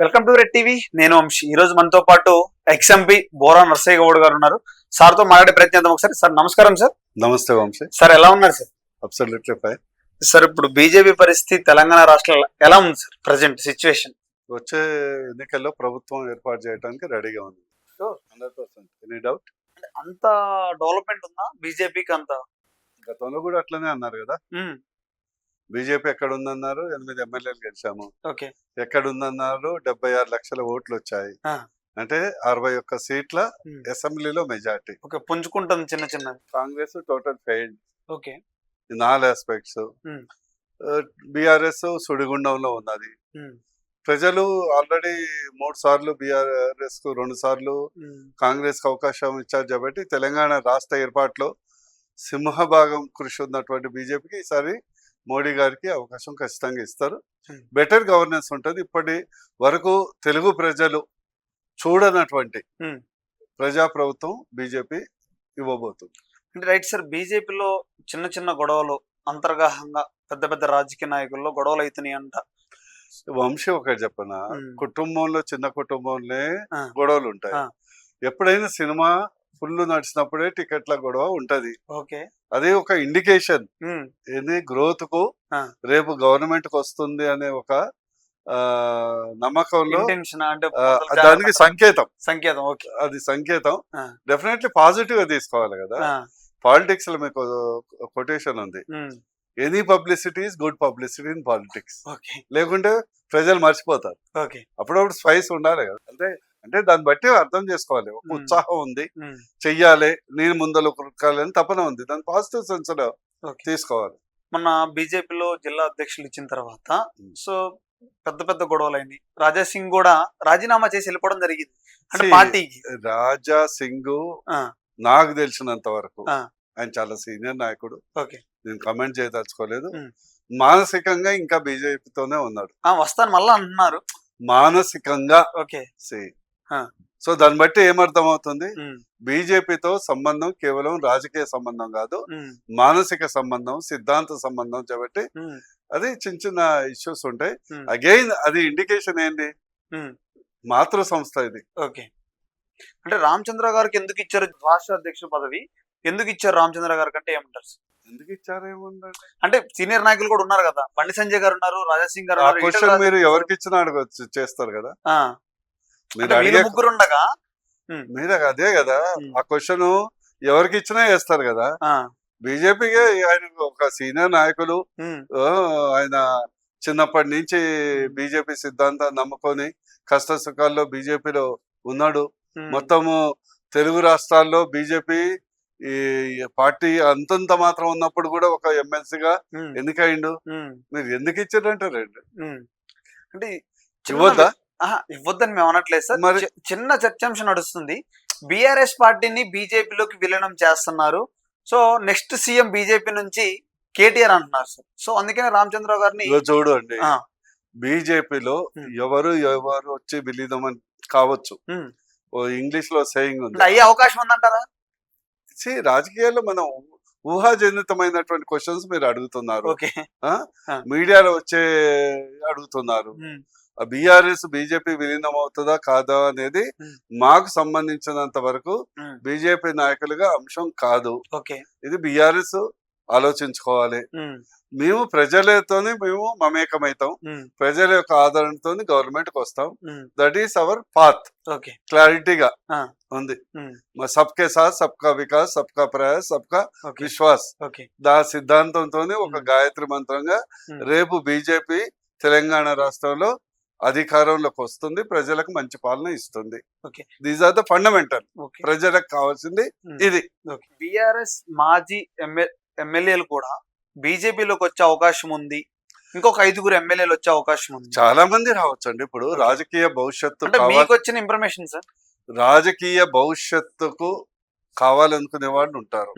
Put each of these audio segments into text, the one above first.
Welcome to red TV. నేను వంశీ. ఈ రోజు మనతో పాటు ఎక్స్ఎంపీ బోరా నర్సయ్య గౌడ్ గారు ఉన్నారు. సార్ తో మాట్లాడే ప్రయత్నం ఒకసారి. సార్ నమస్కారం. సార్ నమస్తే వంశీ. సార్ ఎలా ఉన్నారు సార్? Absolutely fine. సార్ ఇప్పుడు బీజేపీ పరిస్థితి తెలంగాణ రాష్ట్రంలో ఎలా ఉంది సార్? ప్రజెంట్ సిచ్యువేషన్ వచ్చే ఎన్నికల్లో ప్రభుత్వం ఏర్పాటు చేయడానికి రెడీగా ఉంది. 100%. Any doubt? అంత డెవలప్మెంట్ ఉందా బీజేపీకి? అంత గతంలో కూడా అట్లనే అన్నారు కదా. బీజేపీ ఎక్కడ ఉందన్నారు, 8 ఎమ్మెల్యేలు గెలిచాము. ఓకే. ఎక్కడ ఉందన్నారు, 76 లక్షల ఓట్లు వచ్చాయి. అంటే 61 సీట్ల అసెంబ్లీలో మెజార్టీ. ఓకే, పుంజుకుంటుంది చిన్న చిన్న. Congress total failed. Okay. In all aspects. BRS సుడిగుండంలో ఉన్నది. ప్రజలు ఆల్రెడీ 3 సార్లు బీఆర్ఎస్ కు, 2 సార్లు కాంగ్రెస్ కు అవకాశం ఇచ్చారు కాబట్టి తెలంగాణ రాష్ట్ర ఏర్పాటులో సింహభాగం కృషి ఉన్నటువంటి బీజేపీకి ఈసారి మోడీ గారికి అవకాశం ఖచ్చితంగా ఇస్తారు. బెటర్ గవర్నెన్స్ ఉంటుంది. ఇప్పటి వరకు తెలుగు ప్రజలు చూడనటువంటి ప్రజా ప్రభుత్వం బీజేపీ ఇవ్వబోతుంది. అంటే రైట్ సార్. బీజేపీలో చిన్న చిన్న గొడవలు అంతర్గాహంగా పెద్ద పెద్ద రాజకీయ నాయకుల్లో గొడవలు అవుతున్నాయి అంట. వంశీ ఒకటి చెప్పనా, కుటుంబంలో చిన్న కుటుంబంలో గొడవలు ఉంటాయి. ఎప్పుడైనా సినిమా ఫుల్ నడిచినప్పుడే టికెట్ల గొడవ ఉంటది. ఓకే. అది ఒక ఇండికేషన్ ఏంది, గ్రోత్ కు, రేపు గవర్నమెంట్ కు వస్తుంది అనే ఒక నమ్మకంలో, దానికి సంకేతం. ఓకే. అది సంకేతం. డెఫినెట్లీ పాజిటివ్ గా తీసుకోవాలి కదా. పాలిటిక్స్ లో మీకు కొటేషన్ ఉంది, any publicity is good publicity in politics. లేకుంటే ప్రజలు మర్చిపోతారు. అప్పుడప్పుడు స్పైస్ ఉండాలి కదా. అంటే దాన్ని బట్టి అర్థం చేసుకోవాలి. ఒక ఉత్సాహం ఉంది, చెయ్యాలి, నేను ముందలు కురకాలని తపన ఉంది, దాన్ని పాజిటివ్ సెన్స్ లో తీసుకోవాలి. మన బీజేపీలో జిల్లా అధ్యక్షులు ఇచ్చిన తర్వాత సో పెద్ద పెద్ద గొడవలు అయినాయి. రాజా సింగ్ కూడా రాజీనామా చేసి వెళ్ళిపోవడం జరిగింది అంటే పార్టీకి. రాజా సింగ్ నాకు తెలిసినంత వరకు ఆయన చాలా సీనియర్ నాయకుడు. నేను కమెంట్ చేయదలుచుకోలేదు. మానసికంగా ఇంకా బీజేపీతోనే ఉన్నాడు. వస్తాను మళ్ళా అంటున్నారు మానసికంగా. ఓకే. సో దాన్ని బట్టి ఏమర్థం అవుతుంది, బీజేపీతో సంబంధం కేవలం రాజకీయ సంబంధం కాదు, మానసిక సంబంధం, సిద్ధాంత సంబంధం. కాబట్టి అది చిన్న చిన్న ఇష్యూస్ ఉంటాయి. అగైన్ అది ఇండికేషన్ ఏంది, మాతృ సంస్థ ఇది. ఓకే. అంటే రామచంద్ర గారికి ఎందుకు ఇచ్చారు రాష్ట్ర అధ్యక్షుల పదవి? ఎందుకు ఇచ్చారు రామచంద్ర గారికి అంటే ఏమంటారు? ఎందుకు ఇచ్చారు ఏముందంటే, అంటే సీనియర్ నాయకులు కూడా ఉన్నారు కదా, బండి సంజయ్ గారు ఉన్నారు, రాజా సింగ్ గారు ఉన్నారు. క్వశ్చన్ మీరు ఎవరికి ఇచ్చినా చేస్తారు కదా. మీరు అడిగే ముగ్గురు ఉండగా మీరు అదే కదా, ఆ క్వశ్చన్ ఎవరికి ఇచ్చినా వేస్తారు కదా. బీజేపీకి ఆయన ఒక సీనియర్ నాయకులు, ఆయన చిన్నప్పటి నుంచి బీజేపీ సిద్ధాంతాన్ని నమ్ముకొని కష్ట సుఖాల్లో బీజేపీలో ఉన్నాడు. మొత్తము తెలుగు రాష్ట్రాల్లో బీజేపీ ఈ పార్టీ అంతంత మాత్రం ఉన్నప్పుడు కూడా ఒక ఎమ్మెల్సీగా ఎన్నికైండు. మీరు ఎందుకు ఇచ్చారంటారండి? అంటే ఇవ్వద్దా? ఇవ్వద్దని మేము అనట్లేదు సార్. మరి చిన్న చర్చాంశం నడుస్తుంది, బీఆర్ఎస్ పార్టీని బీజేపీలోకి విలీనం చేస్తున్నారు. సో నెక్స్ట్ సీఎం బీజేపీ నుంచి కేటీఆర్ అంటున్నారు సార్. సో అందుకనే రామచంద్ర గారిని చూడండి, బీజేపీలో ఎవరు వచ్చి విలీనం కావచ్చు. ఇంగ్లీష్ లో సేయింగ్ ఉంది, అయ్యే అవకాశం ఉందంటారా? రాజకీయాల్లో మనం ఊహాజనితమైనటువంటి క్వశ్చన్స్ మీరు అడుగుతున్నారు, మీడియాలో వచ్చే అడుగుతున్నారు. బీఆర్ఎస్ బీజేపీ విలీనం అవుతుందా కాదా అనేది మాకు సంబంధించినంత వరకు బీజేపీ నాయకులుగా అంశం కాదు. ఇది బీఆర్ఎస్ ఆలోచించుకోవాలి. మేము ప్రజలతోనే మేము మమేకమైతాం, ప్రజల యొక్క ఆదరణతో గవర్నమెంట్ కి వస్తాం. That is our path. క్లారిటీగా ఉంది. సబ్కే సాత్ సబ్కా వికాస్, సబ్కా ప్రయాస్, సబ్కా విశ్వాస్. దా సిద్ధాంతంతో ఒక గాయత్రి మంత్రంగా రేపు బీజేపీ తెలంగాణ రాష్ట్రంలో అధికారంలోకి వస్తుంది, ప్రజలకు మంచి పాలన ఇస్తుంది. These are the fundamental. ప్రజలకు కావాల్సింది ఇది. బీఆర్ఎస్ మాజీ ఎమ్మెల్యేలు కూడా బీజేపీలోకి వచ్చే అవకాశం ఉంది, ఇంకొక 5 ఎమ్మెల్యేలు వచ్చే అవకాశం ఉంది. చాలా మంది రావచ్చండి. ఇప్పుడు రాజకీయ భవిష్యత్తు మీకు వచ్చిన ఇన్ఫర్మేషన్ సార్, రాజకీయ భవిష్యత్తుకు కావాలనుకునే వాళ్ళు ఉంటారు,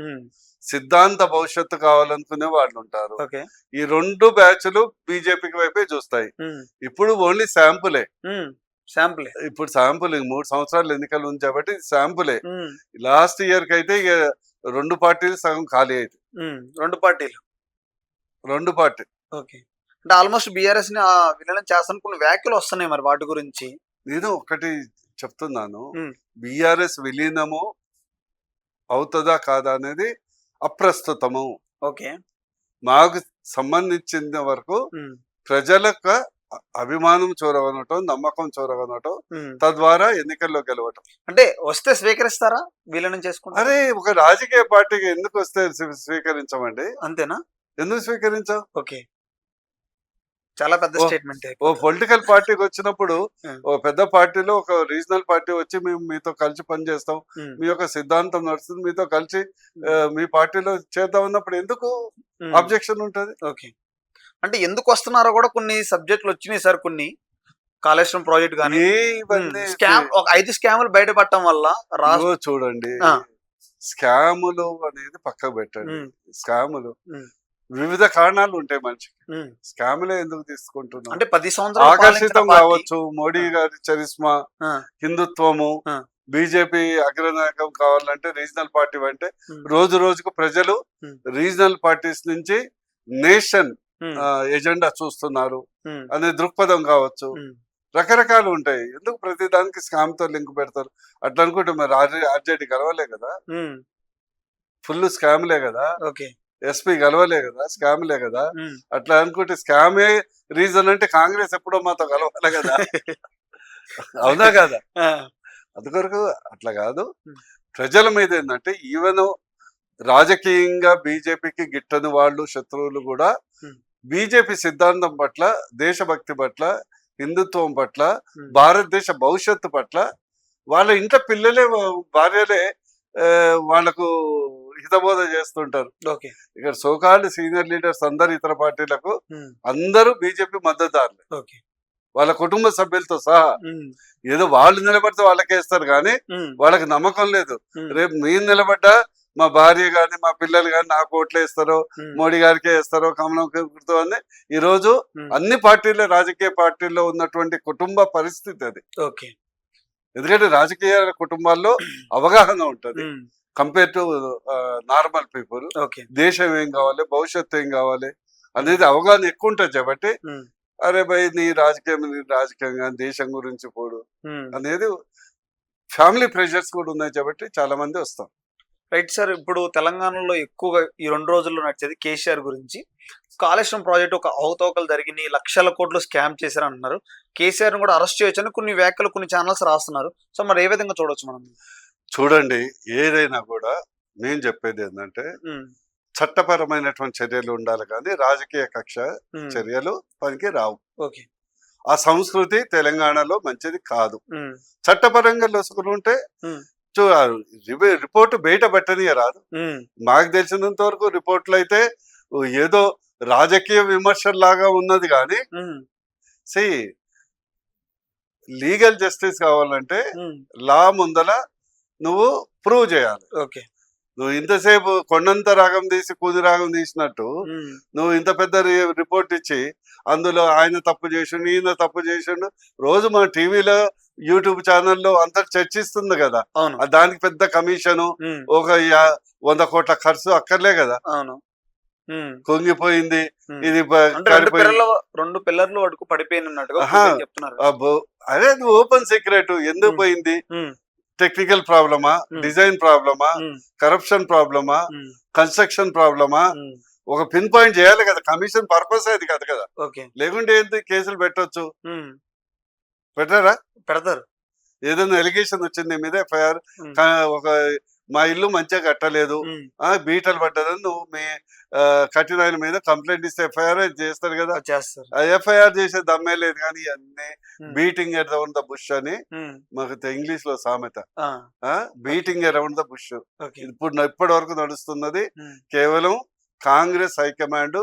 సిద్ధాంత భవిష్యత్తు కావాలనుకునే వాళ్ళు ఉంటారు. ఈ 2 బ్యాచ్లు బీజేపీకి వైపే చూస్తాయి. ఇప్పుడు ఓన్లీ శాంపులే. ఇప్పుడు శాంపులింగ్ 3 సంవత్సరాలు ఎన్నికలు ఉంది కాబట్టి శాంపులే. లాస్ట్ ఇయర్ కి అయితే 2 పార్టీలు సగం ఖాళీ అయితే 2 పార్టీలు. ఓకే. అంటే ఆల్మోస్ట్ బీఆర్ఎస్ ని విలీనం చేస్తాను కొన్ని వ్యాఖ్యలు వస్తున్నాయి మరి వాటి గురించి. నేను ఒకటి చెప్తున్నాను, ఉమ్, బిఆర్ఎస్ విలీనము అవుతుందా కాదా అనేది అప్రస్తుతము. ఓకే. మాకు సంబంధించిన వరకు ఉమ్, ప్రజలకు అభిమానం చూరగొనటం, నమ్మకం చూరగొనటం, ఉమ్. తద్వారా ఎన్నికల్లో గెలవటం. అంటే వస్తే స్వీకరిస్తారా విలీనం చేసుకుంటారా? అరే ఒక రాజకీయ పార్టీకి ఎందుకు వస్తే స్వీకరించమండి? అంతేనా? ఎందుకు స్వీకరించాం? ఓకే. చాలా పెద్ద ఓ స్టేట్మెంట్. ఓ పొలిటికల్ పార్టీకి వచ్చినప్పుడు, ఉమ్, ఓ పెద్ద పార్టీలో ఒక రీజనల్ పార్టీ వచ్చి మేము మీతో కలిసి పనిచేస్తాం, ఉమ్, మీ యొక్క సిద్ధాంతం నడుస్తుంది, మీతో కలిసి ఉమ్, మీ పార్టీలో చేద్దాం అన్నప్పుడు ఎందుకు ఉమ్. అబ్జెక్షన్ ఉంటది? ఓకే. అంటే ఎందుకు వస్తున్నారో కూడా కొన్ని సబ్జెక్టులు వచ్చినాయి సార్. కొన్ని కాళేశ్వరం ప్రాజెక్ట్ కానీ ఇవన్నీ స్కామ్, ఒక 5 స్కాములు బయటపడటం వల్ల ఇదిగో చూడండి, ఆ. స్కాములు అనేది పక్కకు పెట్టండి. ఉమ్, స్కాములు ఉమ్, వివిధ కారణాలు ఉంటాయి మనిషికి. ఉమ్. స్కాములే ఎందుకు తీసుకుంటున్నాం? అంటే 10 సంవత్సరాలు ఆకర్షితం కావచ్చు, మోడీ గారి చరిస్మా, ఆ, హిందుత్వము, ఆ. బీజేపీ అగ్రనాయకం కావాలంటే రీజనల్ పార్టీ అంటే ఉమ్, రోజు రోజుకు ప్రజలు ఉమ్, రీజనల్ పార్టీస్ నుంచి నేషన్ ఉమ్, ఎజెండా చూస్తున్నారు ఉమ్, అనే దృక్పథం కావచ్చు. ఉమ్. రకరకాలు ఉంటాయి. ఎందుకు ప్రతి దానికి స్కామ్ తో లింక్ పెడతారు? అట్లా అనుకుంటే మరి ఆర్జేడీ గెలవలే కదా, ఉమ్. ఫుల్ స్కామ్లే కదా. ఓకే. ఎస్పీ గెలవలే కదా, స్కామ్లే కదా. ఉమ్. అట్లా అనుకుంటే స్కామే రీజన్ అంటే కాంగ్రెస్ ఎప్పుడో మాతో కలవాలి కదా. అవునా కదా? ఆ, అందుకొరకు అట్లా కాదు. ఉమ్, ప్రజల మీద ఏంటంటే ఈవెన్ రాజకీయంగా బీజేపీకి గిట్టని వాళ్ళు, శత్రువులు కూడా ఉమ్, బీజేపీ సిద్ధాంతం పట్ల, దేశభక్తి పట్ల, హిందుత్వం పట్ల, ఉమ్. భారతదేశ భవిష్యత్తు పట్ల వాళ్ళ ఇంట్లో పిల్లలే, భార్యలే వాళ్ళకు హితబోధ చేస్తుంటారు. ఓకే. ఇక్కడ సోకాల్డ్ సీనియర్ లీడర్స్ అందరు ఇతర పార్టీలకు ఉమ్, అందరూ బీజేపీ మద్దతుదారులే, ఓకే. వాళ్ళ కుటుంబ సభ్యులతో సహా. ఉమ్, ఏదో వాళ్ళు నిలబడితే వాళ్ళకేస్తారు కానీ ఉమ్, వాళ్ళకి నమ్మకం లేదు. ఉమ్, రేపు మీరు నిలబడ్డా మా భార్య గాని, మా పిల్లలు గాని నాకు ఓట్లు వేస్తారో, ఉమ్, మోడీ గారికే వేస్తారో, కమలం గుర్తు అని ఈరోజు ఉమ్. అన్ని పార్టీల్లో, రాజకీయ పార్టీల్లో ఉన్నటువంటి కుటుంబ పరిస్థితి అది. ఓకే. ఎందుకంటే రాజకీయ కుటుంబాల్లో అవగాహన ఉంటుంది um, compare to normal people. Okay. దేశం ఏం కావాలి, భవిష్యత్తు ఏం కావాలి అనేది అవగాహన ఎక్కువ ఉంటుంది కాబట్టి, ఉమ్, అరే భయ్ నీ రాజకీయంగా దేశం గురించి పోడు ఉమ్. అనేది ఫ్యామిలీ ప్రెషర్స్ కూడా ఉన్నాయి కాబట్టి చాలా మంది వస్తాం. Right sir. ఇప్పుడు తెలంగాణలో ఎక్కువగా ఈ 2 రోజుల్లో నడిచేది కేసీఆర్ గురించి. కాళేశ్వరం ప్రాజెక్టు ఒక అవకతవకలు జరిగినాయి, లక్షల కోట్లు స్కామ్ చేశారు అంటున్నారు. కేసీఆర్ కూడా అరెస్ట్ చేయొచ్చని కొన్ని వ్యాఖ్యలు కొన్ని ఛానల్స్ రాస్తున్నారు. సో మరి ఏ విధంగా చూడొచ్చు మనం? చూడండి, ఏదైనా కూడా నేను చెప్పేది ఏంటంటే ఉమ్, చట్టపరమైనటువంటి చర్యలు ఉండాలి కానీ రాజకీయ కక్ష ఉమ్, చర్యలు పనికి రావు. ఓకే. ఆ సంస్కృతి తెలంగాణలో మంచిది కాదు. ఉమ్, చట్టపరంగా లొసుకులు ఉంటే ఉమ్, రిపోర్టు బయట పెట్టనియ రాదు. ఉమ్, మాకు తెలిసినంత వరకు రిపోర్ట్లు అయితే ఏదో రాజకీయ విమర్శలాగా ఉన్నది కానీ, ఉమ్, సి లీగల్ జస్టిస్ కావాలంటే ఉమ్, లా ముందల నువ్వు ప్రూవ్ చేయాలి. ఓకే. నువ్వు ఇంతసేపు కొండంత రాగం తీసి కూది రాగం తీసినట్టు ఉమ్, నువ్వు ఇంత పెద్ద రిపోర్ట్ ఇచ్చి అందులో ఆయన తప్పు చేసిండు, ఈయన తప్పు చేసిండు, రోజు మన టీవీలో, యూట్యూబ్ ఛానల్లో అంతా చర్చిస్తుంది కదా. అవును. దానికి పెద్ద కమిషను, ఉమ్, ఒక 100 కోట్ల ఖర్చు అక్కర్లే కదా. అవును. ఉమ్, కుంగిపోయింది, ఉమ్. ఇది అంటే రెండు పిల్లర్లు వరకు పడిపోయినట్టుగా ఆహా. చెప్తున్నారు. అదే నువ్వు ఓపెన్ సీక్రెట్ ఎందుకు పోయింది? ఉమ్, టెక్నికల్ ప్రాబ్లమా, డిజైన్ ప్రాబ్లమా, ఉమ్, కరప్షన్ ప్రాబ్లమా, ఉమ్, కన్స్ట్రక్షన్ ప్రాబ్లమా, ఉమ్, ఒక పిన్ పాయింట్ చేయాలి కదా. కమిషన్ పర్పస్ అది కాదు కదా. ఓకే. లేకుంటే ఏంటి, కేసులు పెట్టొచ్చు. ఉమ్, పెట్టారా? పెడతారు. ఏదైనా ఎలిగేషన్ వచ్చింది మీద ఎఫ్ఐఆర్, ఉమ్, ఒక మా ఇల్లు మంచిగా కట్టలేదు, ఉమ్, బీటలు పడ్డదని నువ్వు మీ కట్టిన ఆయన మీద కంప్లైంట్ ఇస్తే ఎఫ్ఐఆర్ చేస్తారు కదా. చేస్తారు. ఎఫ్ఐఆర్ చేసే దమ్మే లేదు కానీ అన్ని ఉమ్, బీటింగ్ అరౌండ్ ద బుష్ అని ఉమ్, మాకు ఇంగ్లీష్ లో సామెత. ఆ, beating around the bush okay. ఇప్పటి వరకు నడుస్తున్నది. ఉమ్, కేవలం కాంగ్రెస్ హైకమాండ్,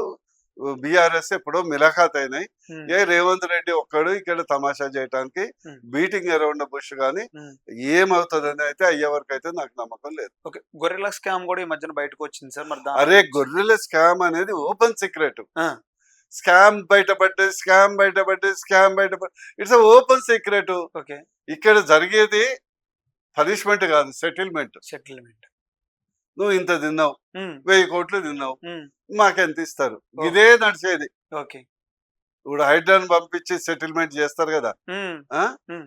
బీఆర్ఎస్ ఎప్పుడో మిలఖాత్ అయినాయి. ఉమ్, రేవంత్ రెడ్డి ఒక్కడు ఇక్కడ తమాషా చేయడానికి ఉమ్, బీటింగ్ అరౌండ్ బుష్ కానీ ఉమ్. ఏమవుతుందని అయితే అయ్యే వరకు అయితే నాకు నమ్మకం లేదు. ఓకే. గొర్రెల స్కామ్ కూడా ఈ మధ్యన బయటకు వచ్చింది సార్. మరి అరే గొర్రెల స్కామ్ అనేది ఓపెన్ సీక్రెట్. ఆ, స్కామ్ బయటపడ్డది, ఇట్స్ ఓపెన్ సీక్రెట్. ఓకే. ఇక్కడ జరిగేది పనిష్మెంట్ కాదు, సెటిల్మెంట్. సెటిల్మెంట్. నువ్వు ఇంత తిన్నావు, ఉమ్, 1000 కోట్లు తిన్నావు, ఉమ్, మాకెంత ఇస్తారు, ఇదే నడిచేది. ఓకే. ఇప్పుడు హైడ్రాన్ పంపించి సెటిల్మెంట్ చేస్తారు కదా ఆ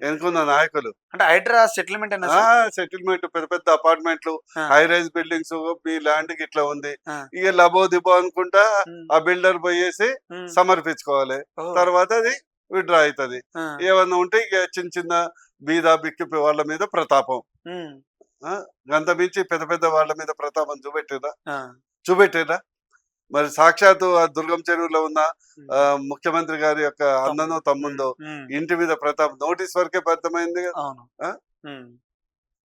ఎన్నుకున్న నాయకులు. అంటే హైడ్రా సెటిల్మెంట్ సెటిల్మెంట్ పెద్ద పెద్ద అపార్ట్మెంట్లు, హై రైజ్ బిల్డింగ్స్, మీ ల్యాండ్ కి ఇట్లా ఉంది, ఇక లబో దిబో అనుకుంటా ఆ బిల్డర్ పోయేసి సమర్పించుకోవాలి. తర్వాత అది విడ్రా అవుతుంది. ఏమన్నా ఉంటే ఇక చిన్న చిన్న బీద బిక్కి వాళ్ళ మీద ప్రతాపం, గంత మించి పెద్ద పెద్ద వాళ్ళ మీద ప్రతాపం చూపెట్టిరా. మరి సాక్షాత్తు ఆ దుర్గం చెరువులో ఉన్న ముఖ్యమంత్రి గారి యొక్క అన్ననో తమ్ముందో ఇంటి మీద ప్రతాపం నోటీస్ వరకే పరితమైంది కదా.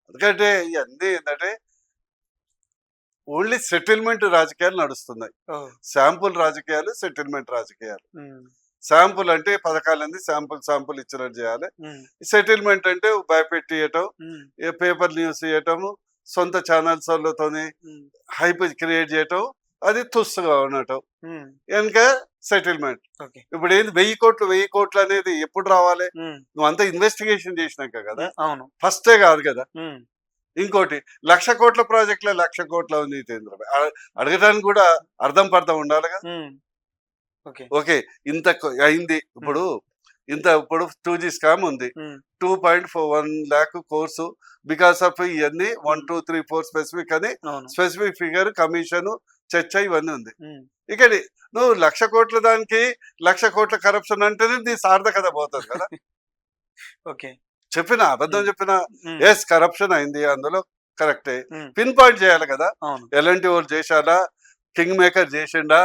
ఎందుకంటే ఇవన్నీ ఏంటంటే ఓన్లీ సెటిల్మెంట్ రాజకీయాలు నడుస్తున్నాయి. శాంపుల్ రాజకీయాలు, సెటిల్మెంట్ రాజకీయాలు. శాంపుల్ అంటే పథకాలన్నీ శాంపుల్ ఇచ్చినట్టు చేయాలి. సెటిల్మెంట్ అంటే భయపెట్టియటం, పేపర్ న్యూస్ ఇవ్వటము, సొంత ఛానల్స్ వాళ్ళతోని హైప్ క్రియేట్ చేయటం, అది తుస్సుగా ఉండటం వెనక సెటిల్మెంట్. ఇప్పుడు ఏంది 1000 కోట్లు అనేది ఎప్పుడు రావాలి? నువ్వు అంతా ఇన్వెస్టిగేషన్ చేసినాక కదా, ఫస్టే కాదు కదా. ఇంకోటి 1,00,000 కోట్ల ప్రాజెక్ట్ లో 1,00,000 కోట్ల నీతేంద్ర అడగడానికి కూడా అర్థం పర్థం ఉండాలి కదా. ఓకే, ఇంత అయింది, ఇప్పుడు 2G స్కామ్ ఉంది, 2.41 lakh కోర్సు బికాస్ ఆఫ్ ఇవన్నీ 1, 2, 3, 4 స్పెసిఫిక్ అని స్పెసిఫిక్ ఫిగర్, కమిషన్, చర్చ ఇవన్నీ ఉంది. ఇక్కడ నువ్వు 1,00,000 కోట్ల దానికి 1,00,000 కోట్ల కరప్షన్ అంటేనే నీ సార్థకత పోతుంది కదా. చెప్పిన అబద్ధం చెప్పిన ఎస్ కరప్షన్ అయింది, అందులో కరెక్టే, పిన్ పాయింట్ చేయాలి కదా. ఎలాంటి వాళ్ళు చేశారా, కింగ్ మేకర్ చేసిండా,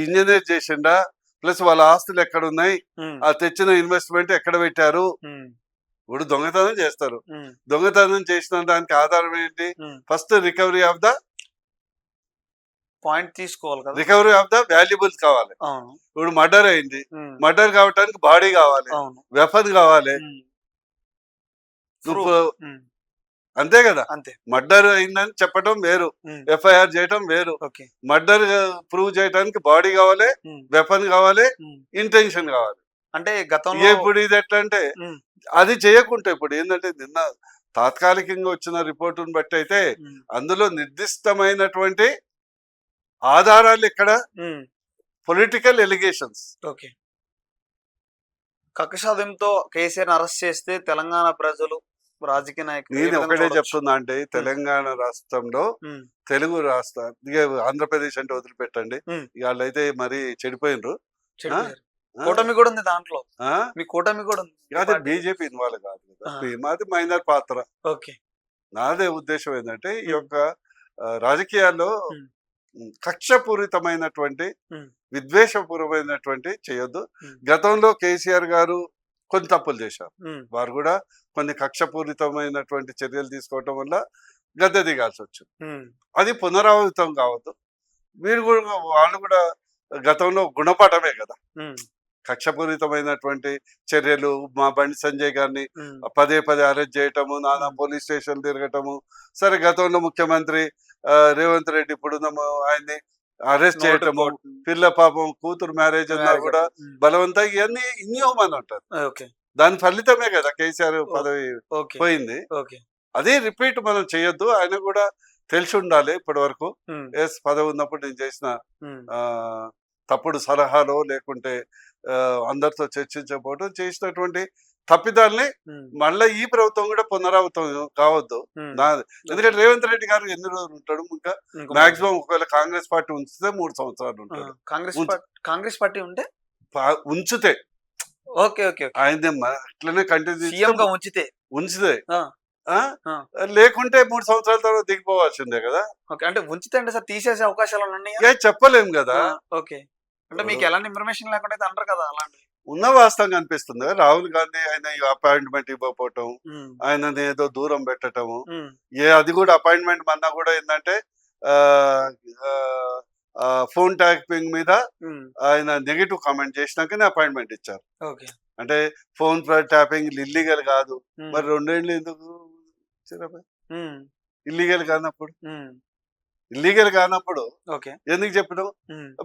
ఇంజనీర్ చేసిండా, ప్లస్ వాళ్ళ ఆస్తులు ఎక్కడ ఉన్నాయి, ఆ తెచ్చిన ఇన్వెస్ట్మెంట్ ఎక్కడ పెట్టారు. ఇప్పుడు దొంగతనం చేస్తారు, దొంగతనం చేసిన దానికి ఆధారం ఏంటి? First recovery of the point తీసుకోవాలి కదా, రికవరీ ఆఫ్ ద వాల్యుబుల్స్ కావాలి. ఇప్పుడు మర్డర్ అయింది, మర్డర్ కావటానికి బాడీ కావాలి, వెపన్ కావాలి. అంతే కదా, మర్డర్ అయిందని చెప్పడం వేరు, ఎఫ్ఐఆర్ చేయటం వేరు. మర్డర్ ప్రూవ్ చేయడానికి బాడీ కావాలి, వెపన్ కావాలి, ఇంటెన్షన్ కావాలి. అంటే గతంలో ఇప్పుడు ఇది ఎట్లా అంటే అది చేయకుంటే, ఇప్పుడు ఏంటంటే నిన్న తాత్కాలికంగా వచ్చిన రిపోర్టును బట్టి అయితే అందులో నిర్దిష్టమైనటువంటి ఆధారాలు ఇక్కడ పొలిటికల్ ఎలిగేషన్స్. కక్షసాధ్యంతో కేసీఆర్ అరెస్ట్ చేస్తే తెలంగాణ ప్రజలు, రాజకీయ నాయకులు నేను ఒకటే చెప్తున్నా అంటే తెలంగాణ రాష్ట్రంలో, తెలుగు రాష్ట్ర, ఆంధ్రప్రదేశ్ అంటే వదిలిపెట్టండి, వాళ్ళైతే మరి చెడిపోయినరు. కూటమి కూడా ఉంది దాంట్లో, మీ కూటమి కూడా ఉంది. అదే బీజేపీ ఇన్వాల్వ్ కాదు కదా, మాది మైనర్ పాత్ర. నాదే ఉద్దేశం ఏంటంటే ఈ యొక్క రాజకీయాల్లో కక్షపూరితమైనటువంటి, విద్వేషపూర్వమైనటువంటి చేయొద్దు. గతంలో కేసీఆర్ గారు కొన్ని తప్పులు చేశారు, వారు కూడా కొన్ని కక్షపూరితమైనటువంటి చర్యలు తీసుకోవటం వల్ల గద్దె దిగాల్సి వచ్చింది. అది పునరావృతం కావద్దు. వాళ్ళు కూడా గతంలో గుణపాఠమే కదా, కక్షపూరితమైనటువంటి చర్యలు. మా బండి సంజయ్ గారిని పదే అరెస్ట్ చేయటము, నానా పోలీస్ స్టేషన్ తిరగటము. సరే, గతంలో ముఖ్యమంత్రి రేవంత్ రెడ్డి ఇప్పుడు ఆయన్ని అరెస్ట్ చేయటము, పిల్ల పాపం కూతురు మ్యారేజ్ అన్నా కూడా బలవంతంగా, ఇవన్నీ ఇన్యూమన్ అంటారు. దాని ఫలితమే కదా కేసీఆర్ పదవి పోయింది. అదే రిపీట్ మనం చేయొద్దు. ఆయన కూడా తెలిసి ఉండాలి ఇప్పటి వరకు, ఎస్ పదవి ఉన్నప్పుడు నేను చేసిన తప్పుడు సలహాలో లేకుంటే అందరితో చర్చించకపోవడం, చేసినటువంటి తప్పిదాల్ని మళ్ళీ ఈ ప్రభుత్వం కూడా పునరావృతం కావద్దు. ఎందుకంటే రేవంత్ రెడ్డి గారు ఎన్ని రోజులు ఉంటాడు? ఇంకా మాక్సిమం ఒకవేళ కాంగ్రెస్ పార్టీ ఉంచితే 3 సంవత్సరాలు ఉంటాడు. కాంగ్రెస్ పార్టీ ఉంటే ఉంచితే ఆయన అట్లనే కంటిన్యూ ఉంచితే, లేకుంటే 3 సంవత్సరాల తర్వాత దిగిపోవాల్సిందే కదా. అంటే ఉంచితే అంటే సార్ తీసేసే అవకాశాలు ఉన్నాయి, చెప్పలేము కదా. అంటే మీకు ఎలాంటి ఇన్ఫర్మేషన్ లేకుండా అంటారు కదా, అలాంటి ఉన్న వాస్తవంగా అనిపిస్తుంది. రాహుల్ గాంధీ ఆయన అపాయింట్మెంట్ ఇవ్వకపోవటం, ఆయన ఏదో దూరం పెట్టటము, అది కూడా అపాయింట్మెంట్ మన్నా కూడా ఏంటంటే ఫోన్ ట్యాపింగ్ మీద ఆయన నెగిటివ్ కామెంట్ చేసినాకనే అపాయింట్మెంట్ ఇచ్చారు. అంటే ఫోన్ ట్యాపింగ్ ఇల్లీగల్ కాదు, మరి 2 ఏళ్ళు ఎందుకు ఇల్లీగల్ కానప్పుడు ఎందుకు చెప్పినావు?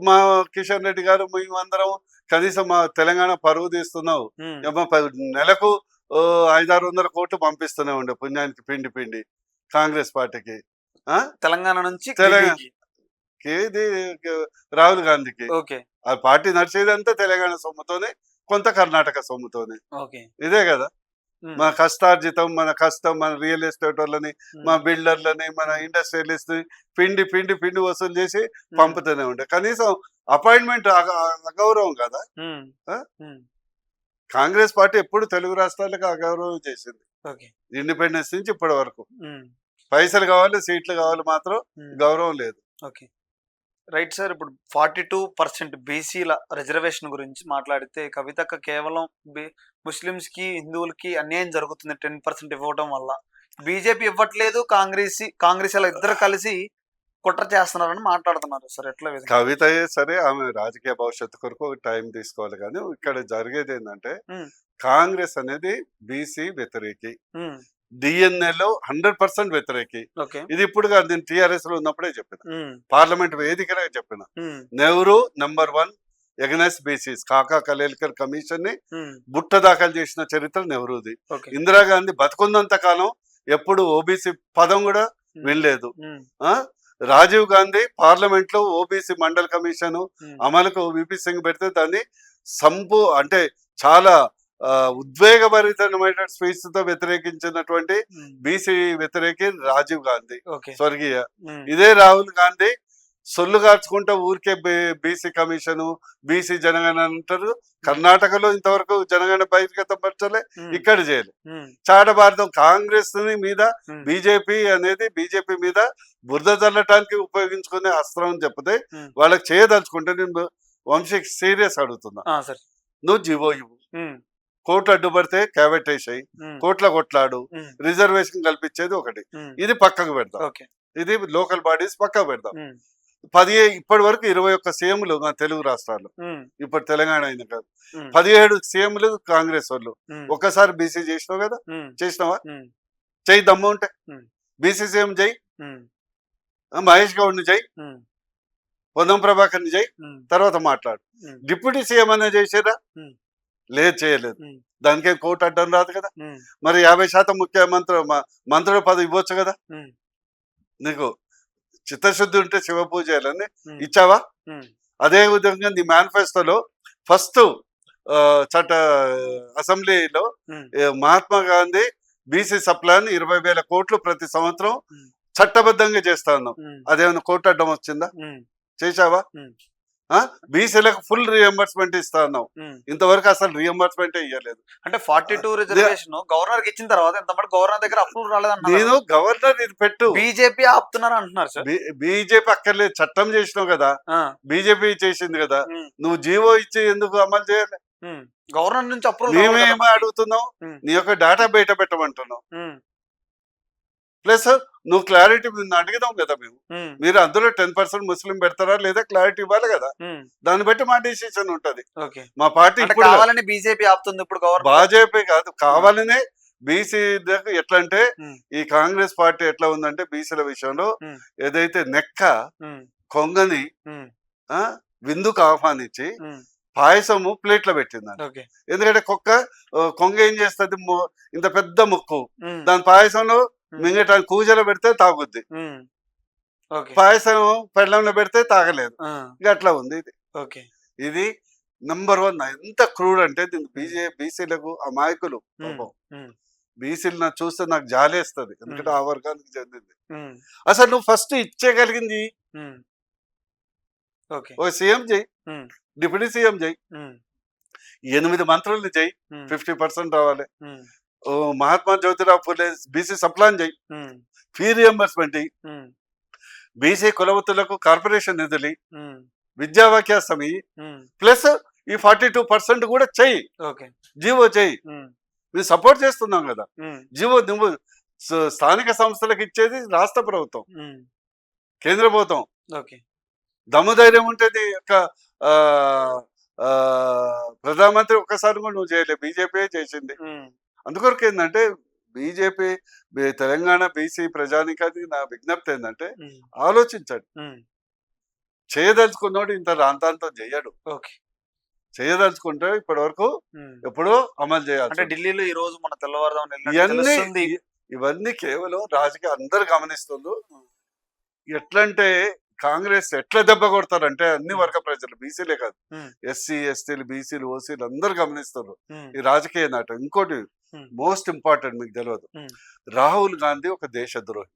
మా కిషన్ రెడ్డి గారు మేమందరం కనీసం మా తెలంగాణ పరువు తీస్తున్నావు, నెలకు 500-600 కోట్లు పంపిస్తూనే ఉండే పుణ్యానికి పిండి కాంగ్రెస్ పార్టీకి, తెలంగాణ నుంచి రాహుల్ గాంధీకి. ఆ పార్టీ నడిచేదంతా తెలంగాణ సొమ్ముతోనే, కొంత కర్ణాటక సొమ్ముతోనే. ఓకే. ఇదే కదా మన కష్టార్జితం, మన కష్టం, మన రియల్ ఎస్టేట్ వాళ్ళని, మన బిల్డర్లని, మన ఇండస్ట్రియలిస్ట్ పిండి పిండి పిండి వసూలు చేసి పంపుతూనే ఉంటాయి. కనీసం అపాయింట్మెంట్ అగౌరవం కదా. కాంగ్రెస్ పార్టీ ఎప్పుడు తెలుగు రాష్ట్రాలకు అగౌరవం చేసింది ఇండిపెండెన్స్ నుంచి ఇప్పటి వరకు. పైసలు కావాలి, సీట్లు కావాలి, మాత్రం గౌరవం లేదు. Okay, right sir. ఇప్పుడు 42% బీసీల రిజర్వేషన్ గురించి మాట్లాడితే, కవితక్క కేవలం ముస్లిమ్స్ కి హిందువులకి అన్యాయం జరుగుతుంది 10% ఇవ్వడం వల్ల. బీజేపీ ఇవ్వట్లేదు, కాంగ్రెస్ ఇలా ఇద్దరు కలిసి కుట్ర చేస్తున్నారని మాట్లాడుతున్నారు సార్. ఎట్లా కవిత సరే, ఆమె రాజకీయ భవిష్యత్తు కొరకు టైం తీసుకోవాలి. కానీ ఇక్కడ జరిగేది ఏంటంటే, కాంగ్రెస్ అనేది బీసీ వ్యతిరేకి, డిఎన్ఏలో 100% వ్యతిరేకి. ఇది ఇప్పుడు కాదు, నేను టిఆర్ఎస్ లో ఉన్నప్పుడే చెప్పిన, పార్లమెంట్ వేదికగా చెప్పిన. నెహ్రూ #1 ఎగనెస్ట్ బీసీస్, కాకా కలేల్కర్ కమిషన్ ని బుట్ట దాఖలు చేసిన చరిత్ర నెహ్రూది. ఇందిరాగాంధీ బతుకున్నంత కాలం ఎప్పుడు ఓబీసీ పదం కూడా వినలేదు. రాజీవ్ గాంధీ పార్లమెంట్ లో ఓబీసీ మండల్ కమిషన్ అమలుకు విపి సింగ్ పెడితే దాన్ని అంటే చాలా ఉద్వేగభరితమైన స్పీచ్ తో వ్యతిరేకించినటువంటి బీసీ వ్యతిరేకి రాజీవ్ గాంధీ స్వర్గీయ. ఇదే రాహుల్ గాంధీ సొల్లు కార్చుకుంటా ఊరికే బీసీ కమిషన్, బీసీ జనగణన అంటారు. కర్ణాటకలో ఇంతవరకు జనగణన బహిర్గతం పరచలే, ఇక్కడ చేయలే. చాట భారతం కాంగ్రెస్ మీద బీజేపీ అనేది బీజేపీ మీద బురద చల్లటానికి ఉపయోగించుకునే అస్త్రం అని చెప్తే, వాళ్ళకి చేయదలుచుకుంటే నేను వంశీ సీరియస్ అడుగుతున్నా, నువ్వు జీవో ఇవ్వు, కోర్టు అడ్డుపడితే క్యాబెట్ వేసాయి, కోట్ల కొట్లాడు, రిజర్వేషన్ కల్పించేది ఒకటి, ఇది పక్కకు పెడతాం. ఇది లోకల్ బాడీస్ పక్కకు పెడతాం. ఇప్పటి వరకు 21 సీఎంలు మన తెలుగు రాష్ట్రాల్లో, ఇప్పుడు తెలంగాణ అయిన కాదు, 17 సీఎంలు కాంగ్రెస్ వాళ్ళు. ఒక్కసారి బీసీ చేసినావు కదా, చేసినావా? చెయ్యి, దమ్ము ఉంటే బీసీ సీఎం చెయ్యి, మహేష్ గౌడ్ని చెయ్యి, పొన్నం ప్రభాకర్ని చెయ్యి, తర్వాత మాట్లాడు. డిప్యూటీ సీఎం అనే చేసేదా? లేదు, చేయలేదు. దానికేం కోర్టు అడ్డం రాదు కదా. మరి 50% మంత్రుల పదవి ఇవ్వచ్చు కదా. నీకు చిత్తశుద్ధి ఉంటే శివ పూజ చేయాలని ఇచ్చావా? అదే విధంగా నీ మేనిఫెస్టోలో ఫస్ట్ అసెంబ్లీలో మహాత్మా గాంధీ బీసీ సప్లాన్ 20,000 కోట్లు ప్రతి సంవత్సరం చట్టబద్ధంగా చేస్తా ఉన్నాం. అదేమైనా కోర్టు అడ్డం వచ్చిందా? చేశావా? బీసీలకు ఫుల్ రియంబర్స్మెంట్ ఇస్తా ఉన్నావు. ఇంతవరకు అసలు రియంబర్స్మెంట్ ఇవ్వలేదు. అంటే 42 రిజర్వేషన్ గవర్నర్ కి ఇచ్చిన తర్వాత ఎంతమంది గవర్నర్ దగ్గర అప్రూవల్ రాలేదు. నేను గవర్నర్ ఇది పెట్టు, బీజేపీ ఆపుతున్నారు అంటున్నారు సార్. బీజేపీ అక్కర్లేదు, చట్టం చేసినావు కదా, బీజేపీ చేసింది కదా, నువ్వు జీవో ఇచ్చి ఎందుకు అమలు చేయాలి? గవర్నర్ నుంచి అప్రూవల్ మేమేమో అడుగుతున్నావు, నీ యొక్క డేటా బయట పెట్టమంటున్నావు. ప్లస్ నువ్వు క్లారిటీ అడిగిదాం కదా మేము, మీరు అందులో 10% ముస్లిం పెడతారా లేదా క్లారిటీ ఇవ్వాలి కదా, దాన్ని బట్టి మా డిసిషన్ ఉంటది. మా పార్టీ బీజేపీ ఆపుతుంది ఇప్పుడు, బీజేపీ కాదు, కావాలనే బీసీ ఎట్లా అంటే, ఈ కాంగ్రెస్ పార్టీ ఎట్లా ఉందంటే బీసీల విషయంలో ఏదైతే నెక్క కొంగని విందుకు ఆహ్వానించి పాయసము ప్లేట్లో పెట్టిందండి. ఎందుకంటే కొంగ ఏం చేస్తుంది, ఇంత పెద్ద ముక్కు, దాని పాయసంలో మింగటానికి కూజలో పెడితే తాగుద్ది, పాయసం పెళ్ళంలో పెడితే తాగలేదు. ఇక అట్లా ఉంది ఇది. ఇది #1. ఎంత క్రూడ్ అంటే బీసీలకు అమాయకులు పాపం. బీసీలు నాకు చూస్తే నాకు జాలేస్తుంది, ఎందుకంటే ఆ వర్గానికి చెందింది. అసలు నువ్వు ఫస్ట్ ఇచ్చేయగలిగింది ఓ సీఎం చెయ్యి, డిప్యూటీ సీఎం చెయ్యి, 8 మంత్రుల్ని చెయ్యి, 50% రావాలి. మహాత్మా జ్యోతిరావు ఫులే బీసీ సప్లాన్ చెయ్యి, ఫీ రియంబర్స్మెంట్ చెయ్యి, బీసీ కులవృత్తులకు కార్పొరేషన్ నిధులు, విద్యావాక్యాసం ప్లస్ ఈ 42% కూడా చెయ్యి, జీవో చెయ్యి. మేము సపోర్ట్ చేస్తున్నాం కదా. జీవో నువ్వు స్థానిక సంస్థలకు ఇచ్చేది రాష్ట్ర ప్రభుత్వం, కేంద్ర ప్రభుత్వం. దమ్ముధైర్యం ఉంటుంది. ప్రధానమంత్రి ఒక్కసారి కూడా నువ్వు చేయలేదు, బీజేపీ చేసింది. అందుకొరకు ఏంటంటే బీజేపీ తెలంగాణ బీసీ ప్రజానికానికి నా విజ్ఞప్తి ఏంటంటే, ఆలోచించండి. చేయదలుచుకున్నాడు ఇంత రాంతాంతం చెయ్యడు. చేయదలుచుకుంటే ఇప్పటి వరకు ఎప్పుడో అమలు చేయాలి. ఢిల్లీలో ఈ రోజు మన ఇవన్నీ కేవలం రాజకీయ అందరు గమనిస్తుండ్రు. ఎట్లంటే కాంగ్రెస్ ఎట్లా దెబ్బ కొడతారంటే అన్ని వర్గ ప్రజలు, బీసీలే కాదు, ఉమ్, ఎస్సీ ఎస్టీలు బీసీలు ఓసీలు అందరు గమనిస్తారు ఉమ్, ఈ రాజకీయ నాటకం. ఇంకోటి మోస్ట్ ఇంపార్టెంట్ మీకు తెలియదు, ఉమ్. రాహుల్ గాంధీ ఒక దేశద్రోహి.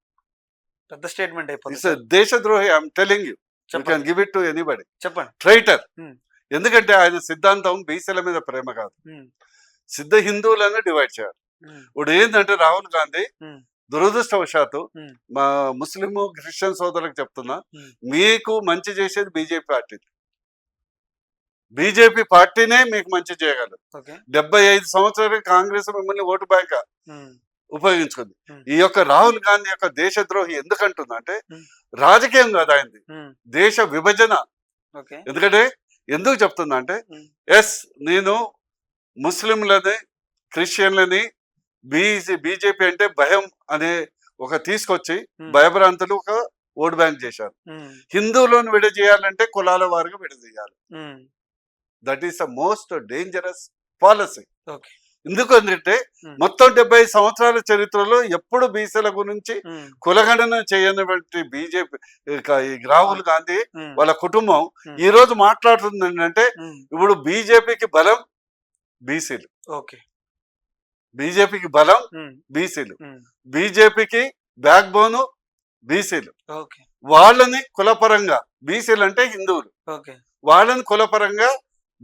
పెద్ద స్టేట్మెంట్ ఇట్స్ అయిపోతుంది. దేశద్రోహి, ఐఎమ్ టెలింగ్ యూ, యూ చెప్పండి can give it to anybody. చెప్పండి. ట్రైటర్. ఉమ్, ఎందుకంటే ఆయన సిద్ధాంతం బీసీల మీద ప్రేమ కాదు, ఉమ్, సిద్ధ హిందువులను డివైడ్ చేయాలి. ఉమ్, ఇప్పుడు ఏంటంటే రాహుల్ గాంధీ ఉమ్, దురదృష్టవశాత్తు ఉమ్, మా ముస్లిం క్రిస్టియన్ సోదరులకు చెప్తున్నా, ఉమ్. మీకు మంచి చేసేది బీజేపీ పార్టీ. బీజేపీ పార్టీనే మీకు మంచి చేయగలదు. ఓకే. 75 సంవత్సరాలు కాంగ్రెస్ మిమ్మల్ని ఓటు బ్యాంక్ ఉమ్, ఉపయోగించుకుంది. ఉమ్, ఈ యొక్క రాహుల్ గాంధీ యొక్క దేశద్రోహి ఎందుకంటుందంటే ఉమ్, రాజకీయం కాదు ఆయనది, ఉమ్, దేశ విభజన. ఓకే. ఎందుకంటే ఎందుకు చెప్తుందా అంటే, ఉమ్, ఎస్ నేను ముస్లింలని క్రిస్టియన్లని బీజేపీ అంటే భయం అనే ఒక తీసుకొచ్చి ఉమ్, భయభ్రాంతులు ఒక ఓట్ బ్యాంక్ చేశారు. ఉమ్, హిందువులను విడజేయాలంటే కులాల వారిగా విడదీయాలి. Um, that is the most dangerous policy. Okay. ఎందుకంటే ఉమ్, మొత్తం 75 సంవత్సరాల చరిత్రలో ఎప్పుడు బీసీల గురించి ఉమ్, కులగణన చేయనటువంటి బీజేపీ ఈ రాహుల్ గాంధీ ఉమ్, వాళ్ళ కుటుంబం ఉమ్, ఈ రోజు మాట్లాడుతుంది ఏంటంటే, ఉమ్, ఇప్పుడు బీజేపీకి బలం బీసీలు, ఓకే. బీజేపీకి బలం ఉమ్, బీసీలు, ఉమ్, బీజేపీకి బ్యాక్ బోను బీసీలు. ఓకే. వాళ్ళని కులపరంగా, బీసీలు అంటే హిందువులు, ఓకే. వాళ్ళని కులపరంగా